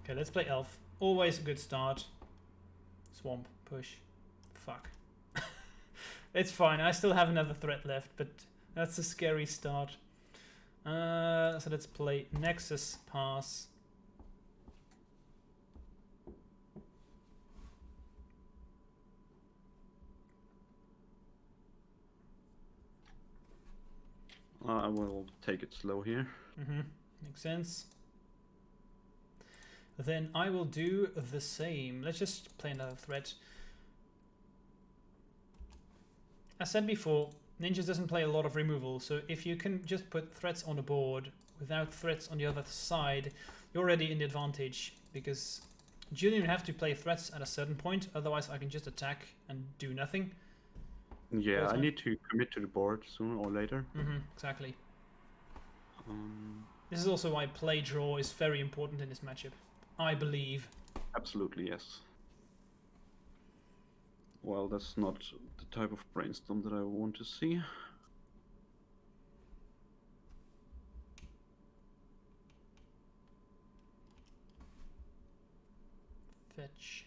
Speaker 1: Okay, let's play Elf. Always a good start. Swamp, push. Fuck. It's fine, I still have another threat left, but that's a scary start. So let's play Nexus, pass.
Speaker 2: I will take it slow here.
Speaker 1: Makes sense. Then I will do the same. Let's just play another threat. As said before, Ninjas doesn't play a lot of removal, so if you can just put threats on the board without threats on the other side, you're already in the advantage, because Julian would have to play threats at a certain point, otherwise I can just attack and do nothing.
Speaker 2: Yeah, I need to commit to the board sooner or later.
Speaker 1: Exactly. This is also why play draw is very important in this matchup, I believe.
Speaker 2: Absolutely, yes. Well, that's not the type of brainstorm that I want to see.
Speaker 1: Fetch.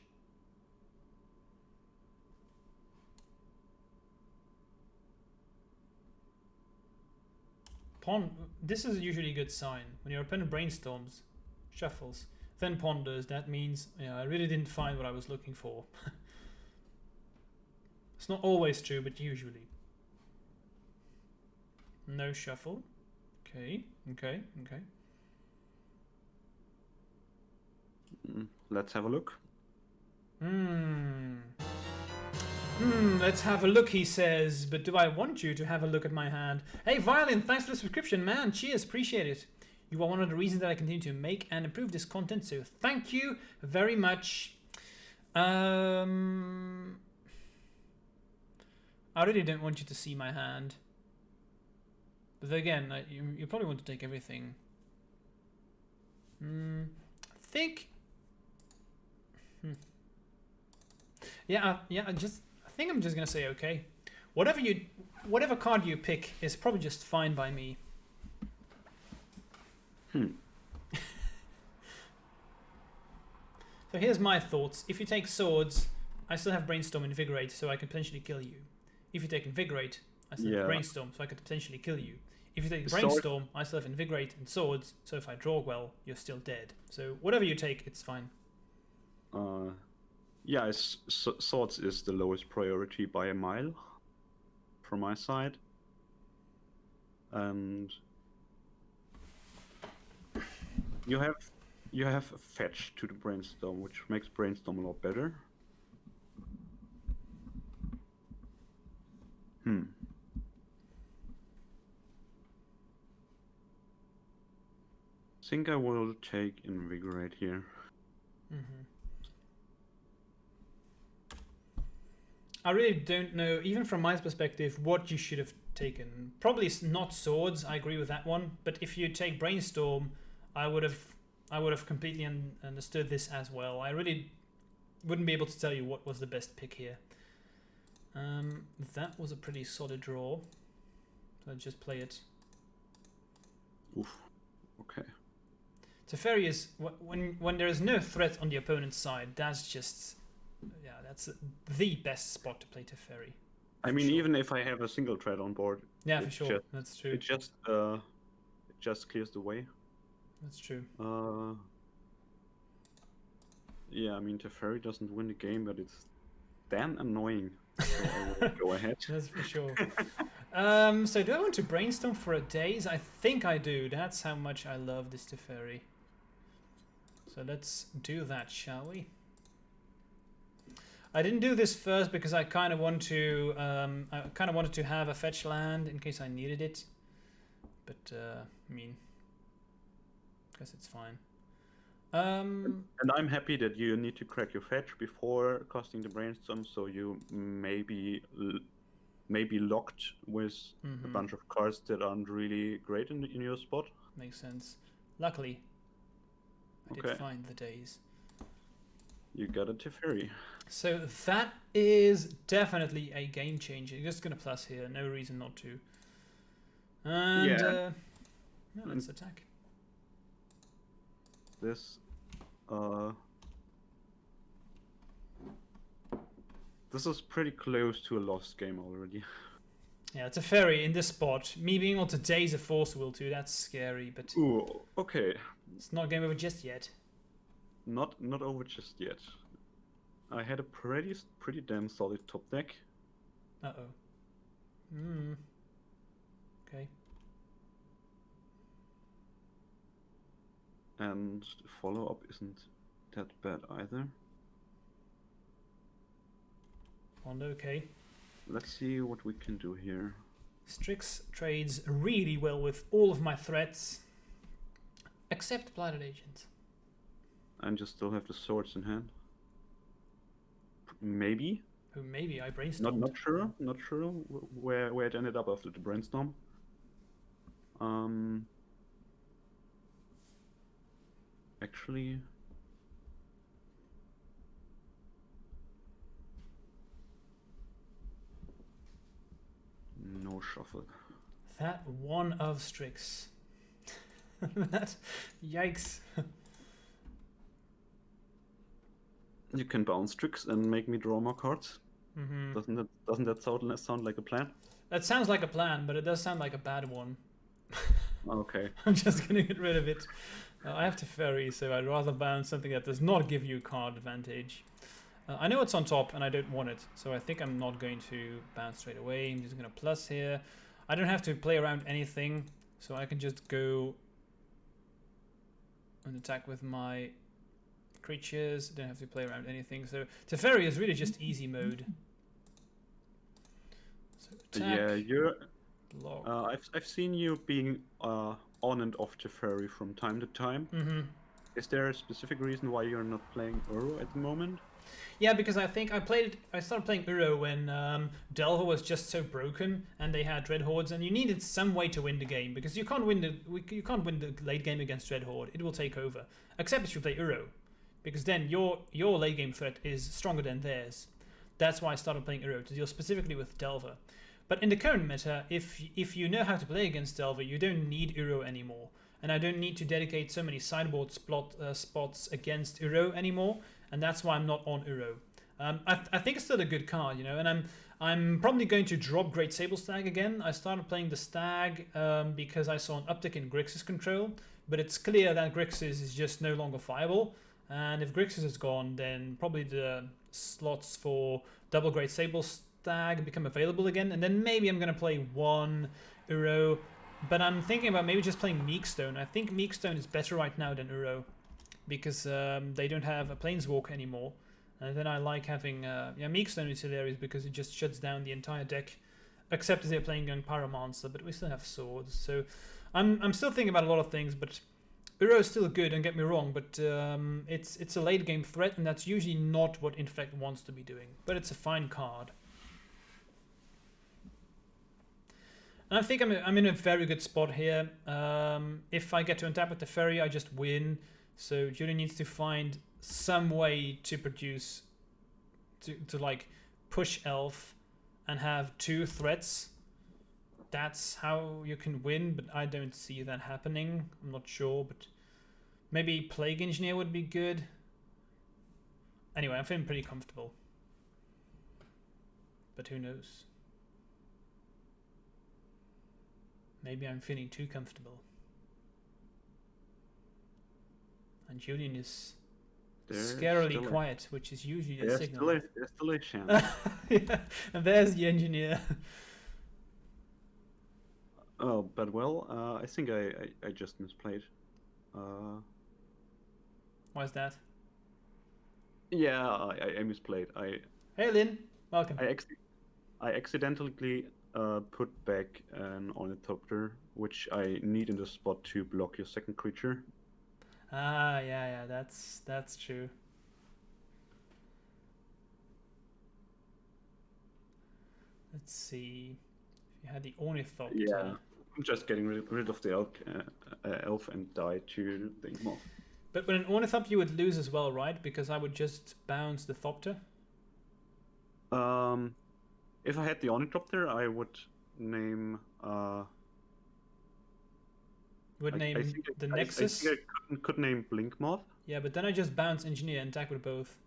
Speaker 1: This is usually a good sign. When your opponent brainstorms, shuffles, then ponders, that means, yeah, I really didn't find what I was looking for. It's not always true, but usually. No shuffle. Okay.
Speaker 2: Let's have a look.
Speaker 1: Let's have a look, he says. But do I want you to have a look at my hand? Hey, Violin, thanks for the subscription, man. Cheers, appreciate it. You are one of the reasons that I continue to make and improve this content, so thank you very much. I really don't want you to see my hand. But again, you probably want to take everything. I think... Yeah, I think I'm just gonna say okay. Whatever card you pick is probably just fine by me. So here's my thoughts. If you take swords, I still have Brainstorm and Invigorate, so I can potentially kill you. If you take Invigorate, I still have Brainstorm, so I could potentially kill you. If you take Brainstorm, I still have Invigorate and Swords, so if I draw well, you're still dead. So whatever you take, it's fine.
Speaker 2: Yeah, Swords is the lowest priority by a mile from my side. And you have a fetch to the Brainstorm, which makes Brainstorm a lot better. Think I will take Invigorate here.
Speaker 1: I really don't know, even from my perspective, what you should have taken. Probably not Swords, I agree with that one. But if you take Brainstorm, I would have completely understood this as well. I really wouldn't be able to tell you what was the best pick here. That was a pretty solid draw. Let's just play it.
Speaker 2: Oof. Okay.
Speaker 1: Teferi is when there is no threat on the opponent's side. That's just that's the best spot to play Teferi.
Speaker 2: I mean, even if I have a single threat on board.
Speaker 1: Yeah, for sure. That's true.
Speaker 2: It just clears the way.
Speaker 1: That's true.
Speaker 2: Yeah, I mean, Teferi doesn't win the game, but it's damn annoying. So I will go ahead.
Speaker 1: That's for sure. So do I want to Brainstorm for a daze? I think I do. That's how much I love this Teferi. So let's do that, shall we? I didn't do this first because I kind of want to. I kind of wanted to have a fetch land in case I needed it. But I mean, I guess it's fine.
Speaker 2: And I'm happy that you need to crack your fetch before casting the Brainstorm, so you may be locked with a bunch of cards that aren't really great in your spot.
Speaker 1: Makes sense. Luckily, I did find the days.
Speaker 2: You got a Teferi.
Speaker 1: So that is definitely a game changer. You're just gonna plus here, no reason not to. And let's attack.
Speaker 2: This is pretty close to a lost game already.
Speaker 1: Yeah, it's a Teferi in this spot. Me being able to daze a Force Will too, that's scary, but
Speaker 2: ooh, okay.
Speaker 1: It's not game over just yet.
Speaker 2: Not over just yet. I had a pretty damn solid top deck.
Speaker 1: Okay.
Speaker 2: And the follow-up isn't that bad either.
Speaker 1: Okay.
Speaker 2: Let's see what we can do here.
Speaker 1: Strix trades really well with all of my threats, except Blighted Agents.
Speaker 2: And just still have the swords in hand. Maybe.
Speaker 1: Oh, maybe I brainstormed.
Speaker 2: Not sure. Not sure where it ended up after the brainstorm. Actually, no shuffle.
Speaker 1: That one of Strix. That, yikes.
Speaker 2: You can bounce Strix and make me draw more cards. Doesn't that sound like a plan?
Speaker 1: That sounds like a plan, but it does sound like a bad one.
Speaker 2: Okay.
Speaker 1: I'm just gonna get rid of it. I have Teferi, so I'd rather bounce something that does not give you card advantage. I know it's on top, and I don't want it, so I think I'm not going to bounce straight away. I'm just gonna plus here. I don't have to play around anything, so I can just go and attack with my creatures. Don't have to play around anything. So Teferi is really just easy mode. So attack,
Speaker 2: Yeah, you're.
Speaker 1: lock.
Speaker 2: I've seen you being on and off Teferi from time to time.
Speaker 1: Mm-hmm.
Speaker 2: Is there a specific reason why you're not playing Uro at the moment?
Speaker 1: Yeah, because I think I started playing Uro when Delver was just so broken, and they had Dread Hordes, and you needed some way to win the game because you can't win the late game against Dread Horde. It will take over, except if you play Uro, because then your late game threat is stronger than theirs. That's why I started playing Uro, to deal specifically with Delver. But in the current meta, if you know how to play against Delver, you don't need Uro anymore, and I don't need to dedicate so many sideboard spots against Uro anymore. And that's why I'm not on Uro. I think it's still a good card, and I'm probably going to drop Great Sable Stag again. I started playing the Stag because I saw an uptick in Grixis control, but it's clear that Grixis is just no longer viable. And if Grixis is gone, then probably the slots for double Great Sable Stag become available again, and then maybe I'm going to play one Uro. But I'm thinking about maybe just playing Meekstone. I think Meekstone is better right now than Uro, because they don't have a Planeswalker anymore. And then I like having Meekstone is hilarious because it just shuts down the entire deck, except if they're playing Young Pyromancer, but we still have swords. So I'm still thinking about a lot of things, but Uro is still good, don't get me wrong, but it's a late game threat, and that's usually not what Infect wants to be doing. But it's a fine card. And I think I'm in a very good spot here. If I get to untap with the Teferi, I just win. So Julian needs to find some way to produce, to like push Elf and have 2 threats. That's how you can win, but I don't see that happening. I'm not sure, but maybe Plague Engineer would be good. Anyway, I'm feeling pretty comfortable. But who knows? Maybe I'm feeling too comfortable. And Julian is scarily quiet, which is usually a signal.
Speaker 2: There's still a chance.
Speaker 1: Yeah, and there's the engineer.
Speaker 2: Oh, but well, I think I just misplayed.
Speaker 1: Why is that?
Speaker 2: Yeah, I misplayed.
Speaker 1: Hey Lynn, welcome.
Speaker 2: I accidentally put back an Ornithopter, which I need in the spot to block your second creature.
Speaker 1: Ah, yeah, that's true. Let's see. If you had the Ornithopter.
Speaker 2: Yeah, I'm just getting rid of the elf and die to the Moth.
Speaker 1: But with an Ornithopter you would lose as well, right? Because I would just bounce the Thopter.
Speaker 2: If I had the Ornithopter, I would name.
Speaker 1: The Nexus.
Speaker 2: I think I could name Blink Moth.
Speaker 1: Yeah, but then I just bounce Engineer and attack with both.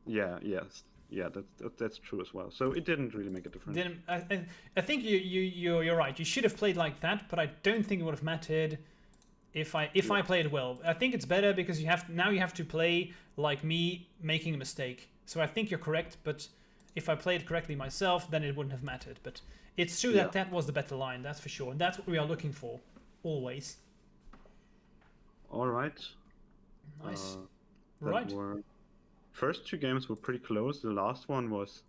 Speaker 2: Yeah, that's true as well. So it didn't really make a difference.
Speaker 1: I think you're right. You should have played like that, but I don't think it would have mattered if I played well. I think it's better because you have to play like me making a mistake. So I think you're correct, but if I played correctly myself, then it wouldn't have mattered. But it's true that was the better line, that's for sure, and that's what we are looking for. Always.
Speaker 2: All right.
Speaker 1: Nice. Right.
Speaker 2: First 2 games were pretty close. The last one was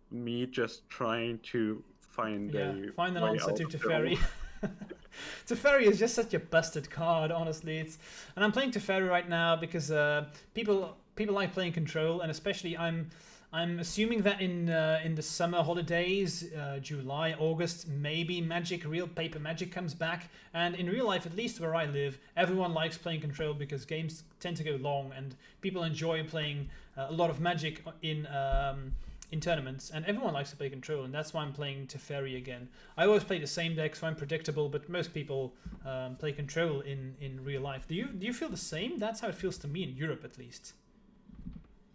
Speaker 2: me just trying to find an
Speaker 1: answer to Teferi. Teferi is just such a busted card, honestly. And I'm playing Teferi right now because people like playing Control, and especially I'm assuming that in the summer holidays, July, August, maybe real paper Magic comes back. And in real life, at least where I live, everyone likes playing Control because games tend to go long and people enjoy playing a lot of Magic in tournaments. And everyone likes to play Control, and that's why I'm playing Teferi again. I always play the same deck, so I'm predictable, but most people play Control in real life. Do you feel the same? That's how it feels to me in Europe, at least.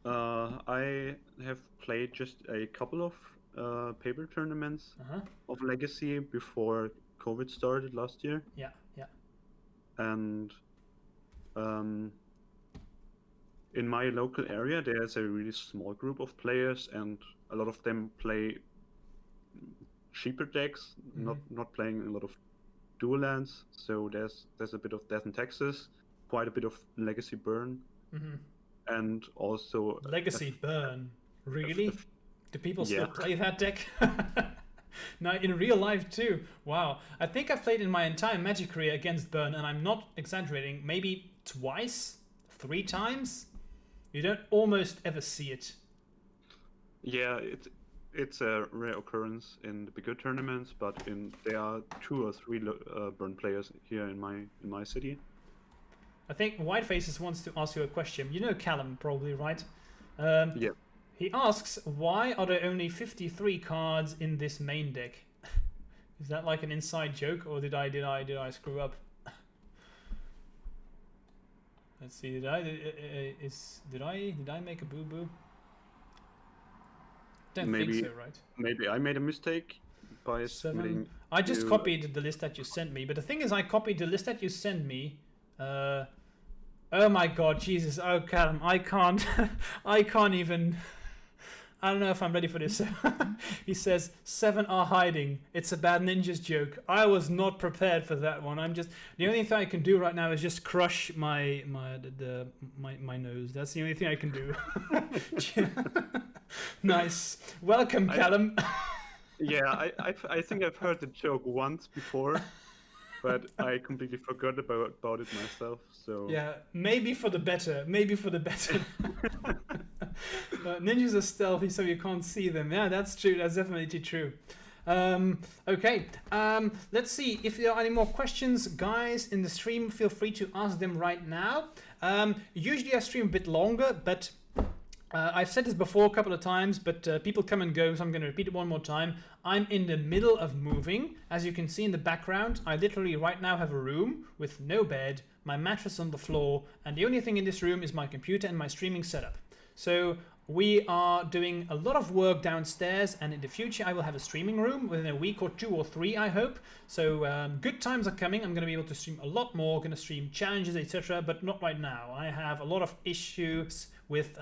Speaker 2: I have played just a couple of paper tournaments of Legacy before COVID started last year.
Speaker 1: Yeah.
Speaker 2: And in my local area, there's a really small group of players, and a lot of them play cheaper decks, not playing a lot of dual lands. So there's a bit of Death and Taxes, quite a bit of Legacy burn. and also
Speaker 1: Legacy burn. Really? Do people
Speaker 2: yeah.
Speaker 1: still play that deck? Now in real life too. Wow. I think I've played in my entire Magic career against burn, and I'm not exaggerating. Maybe twice, 3 times. You don't almost ever see it.
Speaker 2: Yeah, it's a rare occurrence in the bigger tournaments, but there are 2 or 3 burn players here in my city.
Speaker 1: I think White Faces wants to ask you a question. You know Callum, probably, right?
Speaker 2: Yeah.
Speaker 1: He asks, why are there only 53 cards in this main deck? Is that like an inside joke, or did I screw up? Let's see. Did I make a boo boo? Don't think so, right?
Speaker 2: Maybe I made a mistake by
Speaker 1: 7.
Speaker 2: splitting.
Speaker 1: I just copied the list that you sent me, but the thing is, I copied the list that you sent me. Oh my God, Jesus! Oh, Callum, I can't. I can't even. I don't know if I'm ready for this. He says 7 are hiding. It's a bad ninjas joke. I was not prepared for that one. The only thing I can do right now is just crush my nose. That's the only thing I can do. Nice. Welcome, Callum.
Speaker 2: Yeah, I think I've heard the joke once before, but I completely forgot about it myself. So
Speaker 1: yeah, maybe for the better. Maybe for the better. Ninjas are stealthy, so you can't see them. Yeah, that's true. That's definitely true. Okay, let's see if there are any more questions, guys, in the stream. Feel free to ask them right now. Usually I stream a bit longer, but I've said this before a couple of times, but people come and go, so I'm going to repeat it one more time. I'm in the middle of moving. As you can see in the background, I literally right now have a room with no bed, my mattress on the floor, and the only thing in this room is my computer and my streaming setup. So we are doing a lot of work downstairs, and in the future I will have a streaming room within a week or 2 or 3, I hope. So good times are coming. I'm going to be able to stream a lot more, going to stream challenges, etc., but not right now. I have a lot of issues with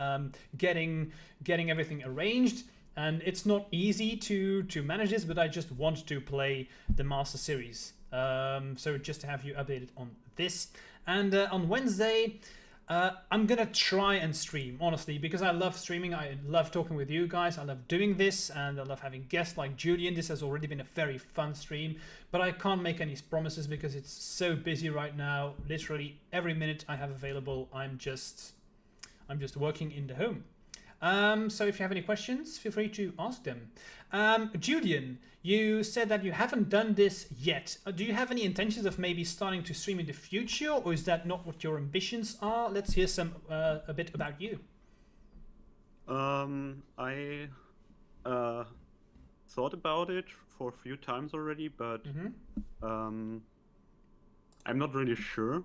Speaker 1: getting everything arranged, and it's not easy to manage this, but I just want to play the Master Series. So just to have you updated on this. And on Wednesday, I'm gonna try and stream, honestly, because I love streaming. I love talking with you guys. I love doing this, and I love having guests like Julian. This has already been a very fun stream, but I can't make any promises because it's so busy right now. Literally every minute I have available, I'm just working in the home. So if you have any questions, feel free to ask them. Julian, you said that you haven't done this yet. Do you have any intentions of maybe starting to stream in the future, or is that not what your ambitions are? Let's hear a bit about you.
Speaker 2: I thought about it for a few times already, but I'm not really sure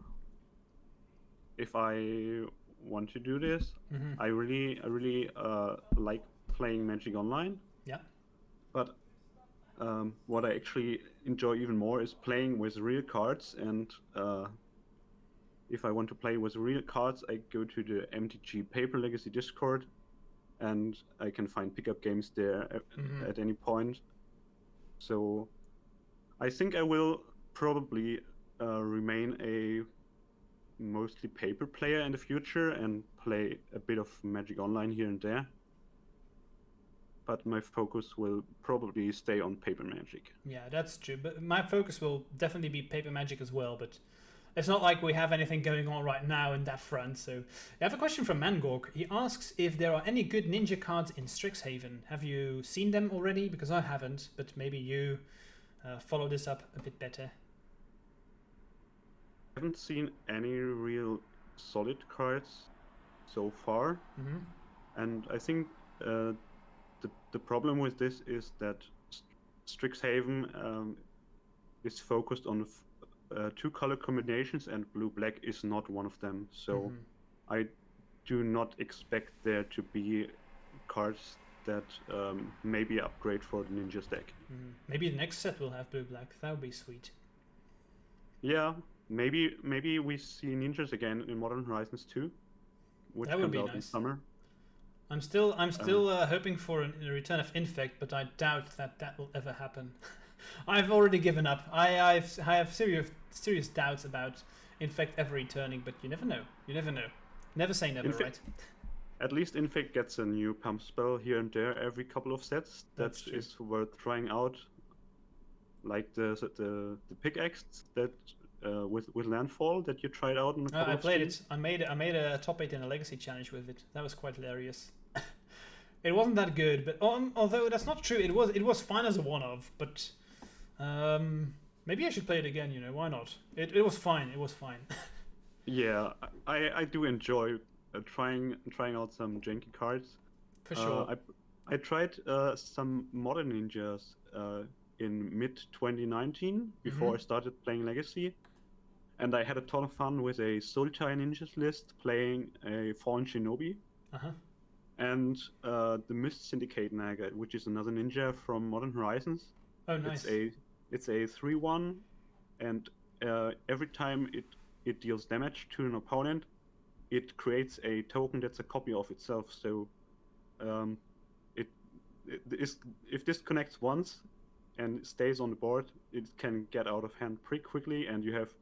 Speaker 2: if I want to do this. I really like playing Magic Online.
Speaker 1: Yeah.
Speaker 2: But what I actually enjoy even more is playing with real cards. And if I want to play with real cards, I go to the MTG Paper Legacy Discord, and I can find pickup games there at any point. So I think I will probably remain a mostly paper player in the future and play a bit of Magic Online here and there. But my focus will probably stay on paper Magic.
Speaker 1: Yeah, that's true. But my focus will definitely be paper Magic as well. But it's not like we have anything going on right now in that front. So I have a question from Mangork. He asks if there are any good ninja cards in Strixhaven. Have you seen them already? Because I haven't, but maybe you follow this up a bit better.
Speaker 2: I haven't seen any real solid cards so far. And I think the problem with this is that Strixhaven is focused on 2 color combinations, and blue-black is not one of them. So I do not expect there to be cards that maybe upgrade for the Ninjas deck.
Speaker 1: Maybe the next set will have blue-black. That would be sweet.
Speaker 2: Yeah, maybe we see Ninjas again in Modern Horizons 2, which
Speaker 1: that would
Speaker 2: comes
Speaker 1: be
Speaker 2: out
Speaker 1: nice.
Speaker 2: in summer. I'm
Speaker 1: still hoping for a return of Infect, but I doubt that will ever happen. I've already given up. I have serious doubts about Infect ever returning, but you never know. You never know. Never say never, right?
Speaker 2: At least Infect gets a new pump spell here and there every couple of sets. That is worth trying out. Like the pickaxe that with landfall that you tried out in a couple
Speaker 1: I
Speaker 2: of
Speaker 1: played
Speaker 2: streams.
Speaker 1: it. I made a top 8 in a legacy challenge with it. That was quite hilarious. It wasn't that good, but although that's not true, it was fine as a one-off. But maybe I should play it again. You know, why not? It was fine. It was fine.
Speaker 2: Yeah, I do enjoy trying out some janky cards.
Speaker 1: For sure.
Speaker 2: I tried some modern ninjas in mid 2019 before I started playing Legacy, and I had a ton of fun with a Sultai ninjas list playing a Fallen Shinobi, and the Mist Syndicate Naga, which is another ninja from Modern Horizons.
Speaker 1: Oh, nice.
Speaker 2: It's a 3/1, and every time it deals damage to an opponent, it creates a token that's a copy of itself. So if this connects once and stays on the board, it can get out of hand pretty quickly, and you have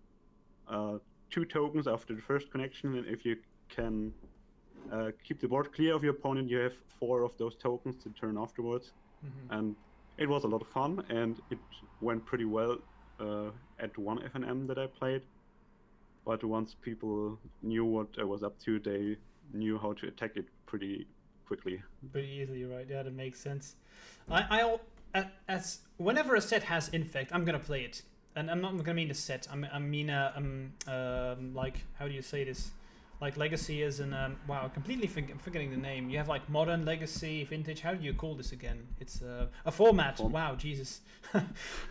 Speaker 2: 2 tokens after the first connection, and if you can keep the board clear of your opponent, you have 4 of those tokens to turn afterwards. And it was a lot of fun, and it went pretty well at one FNM that I played. But once people knew what I was up to, they knew how to attack it pretty quickly.
Speaker 1: Pretty easily, right? Yeah, that makes sense. As whenever a set has Infect, I'm gonna play it, and I'm not gonna mean the set. I mean like, how do you say this? Like Legacy is an wow, I'm completely forgetting the name. You have like Modern, Legacy, Vintage. How do you call this again? It's a format. Wow, Jesus.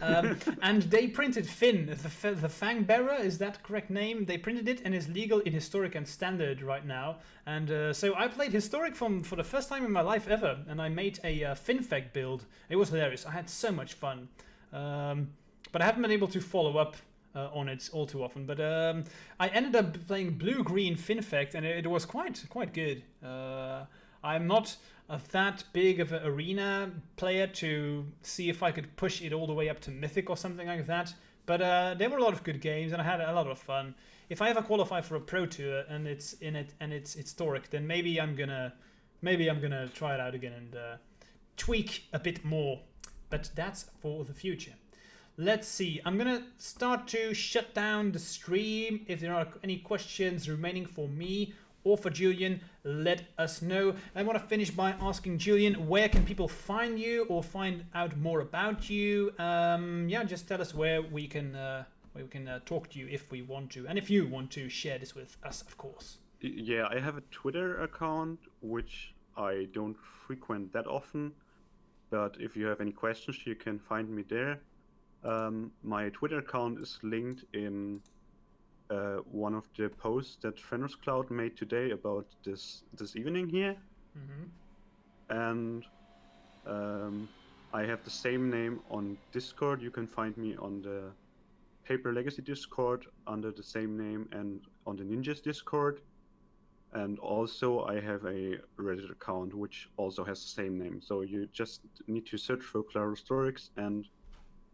Speaker 1: And they printed Finn, the Fang Bearer. Is that correct name? They printed it and it's legal in Historic and Standard right now. And so I played Historic for the first time in my life ever, and I made a Finfect build. It was hilarious. I had so much fun, but I haven't been able to follow up on it all too often, but I ended up playing blue-green Finfect, and it was quite good. I'm not that big of an arena player to see if I could push it all the way up to Mythic or something like that, but there were a lot of good games, and I had a lot of fun. If I ever qualify for a Pro Tour and it's historic, then maybe I'm gonna try it out again and tweak a bit more, but that's for the future. Let's see, I'm gonna start to shut down the stream. If there are any questions remaining for me or for Julian, let us know. I want to finish by asking Julian, where can people find you or find out more about you? Yeah, just tell us where we can talk to you if we want to, and if you want to share this with us, of course.
Speaker 2: Yeah, I have a Twitter account, which I don't frequent that often, but if you have any questions, you can find me there. My Twitter account is linked in one of the posts that Fenruscloud made today about this evening here. And I have the same name on Discord. You can find me on the Paper Legacy Discord under the same name, and on the Ninjas Discord. And also I have a Reddit account which also has the same name. So you just need to search for Klarostorix, and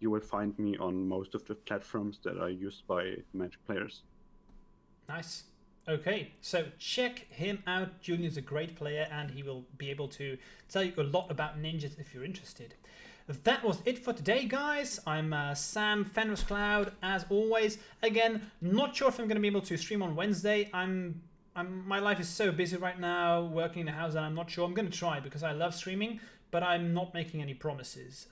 Speaker 2: you will find me on most of the platforms that are used by Magic players.
Speaker 1: Nice. Okay, so check him out. Julian's a great player, and he will be able to tell you a lot about ninjas if you're interested. That was it for today, guys. I'm Sam Fenruscloud, as always. Again, not sure if I'm going to be able to stream on Wednesday. My life is so busy right now, working in the house, and I'm not sure. I'm going to try because I love streaming, but I'm not making any promises.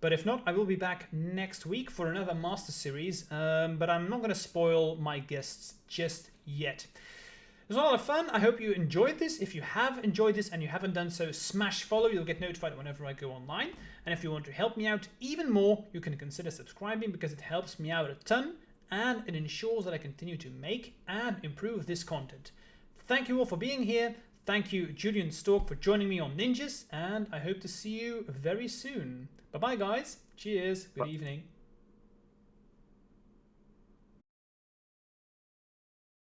Speaker 1: But if not, I will be back next week for another Master Series, but I'm not going to spoil my guests just yet. It was a lot of fun. I hope you enjoyed this. If you have enjoyed this and you haven't done so, smash follow. You'll get notified whenever I go online. And if you want to help me out even more, you can consider subscribing, because it helps me out a ton, and it ensures that I continue to make and improve this content. Thank you all for being here. Thank you, Julian Storch, for joining me on Ninjas, and I hope to see you very soon. Bye-bye, guys. Cheers. Good evening.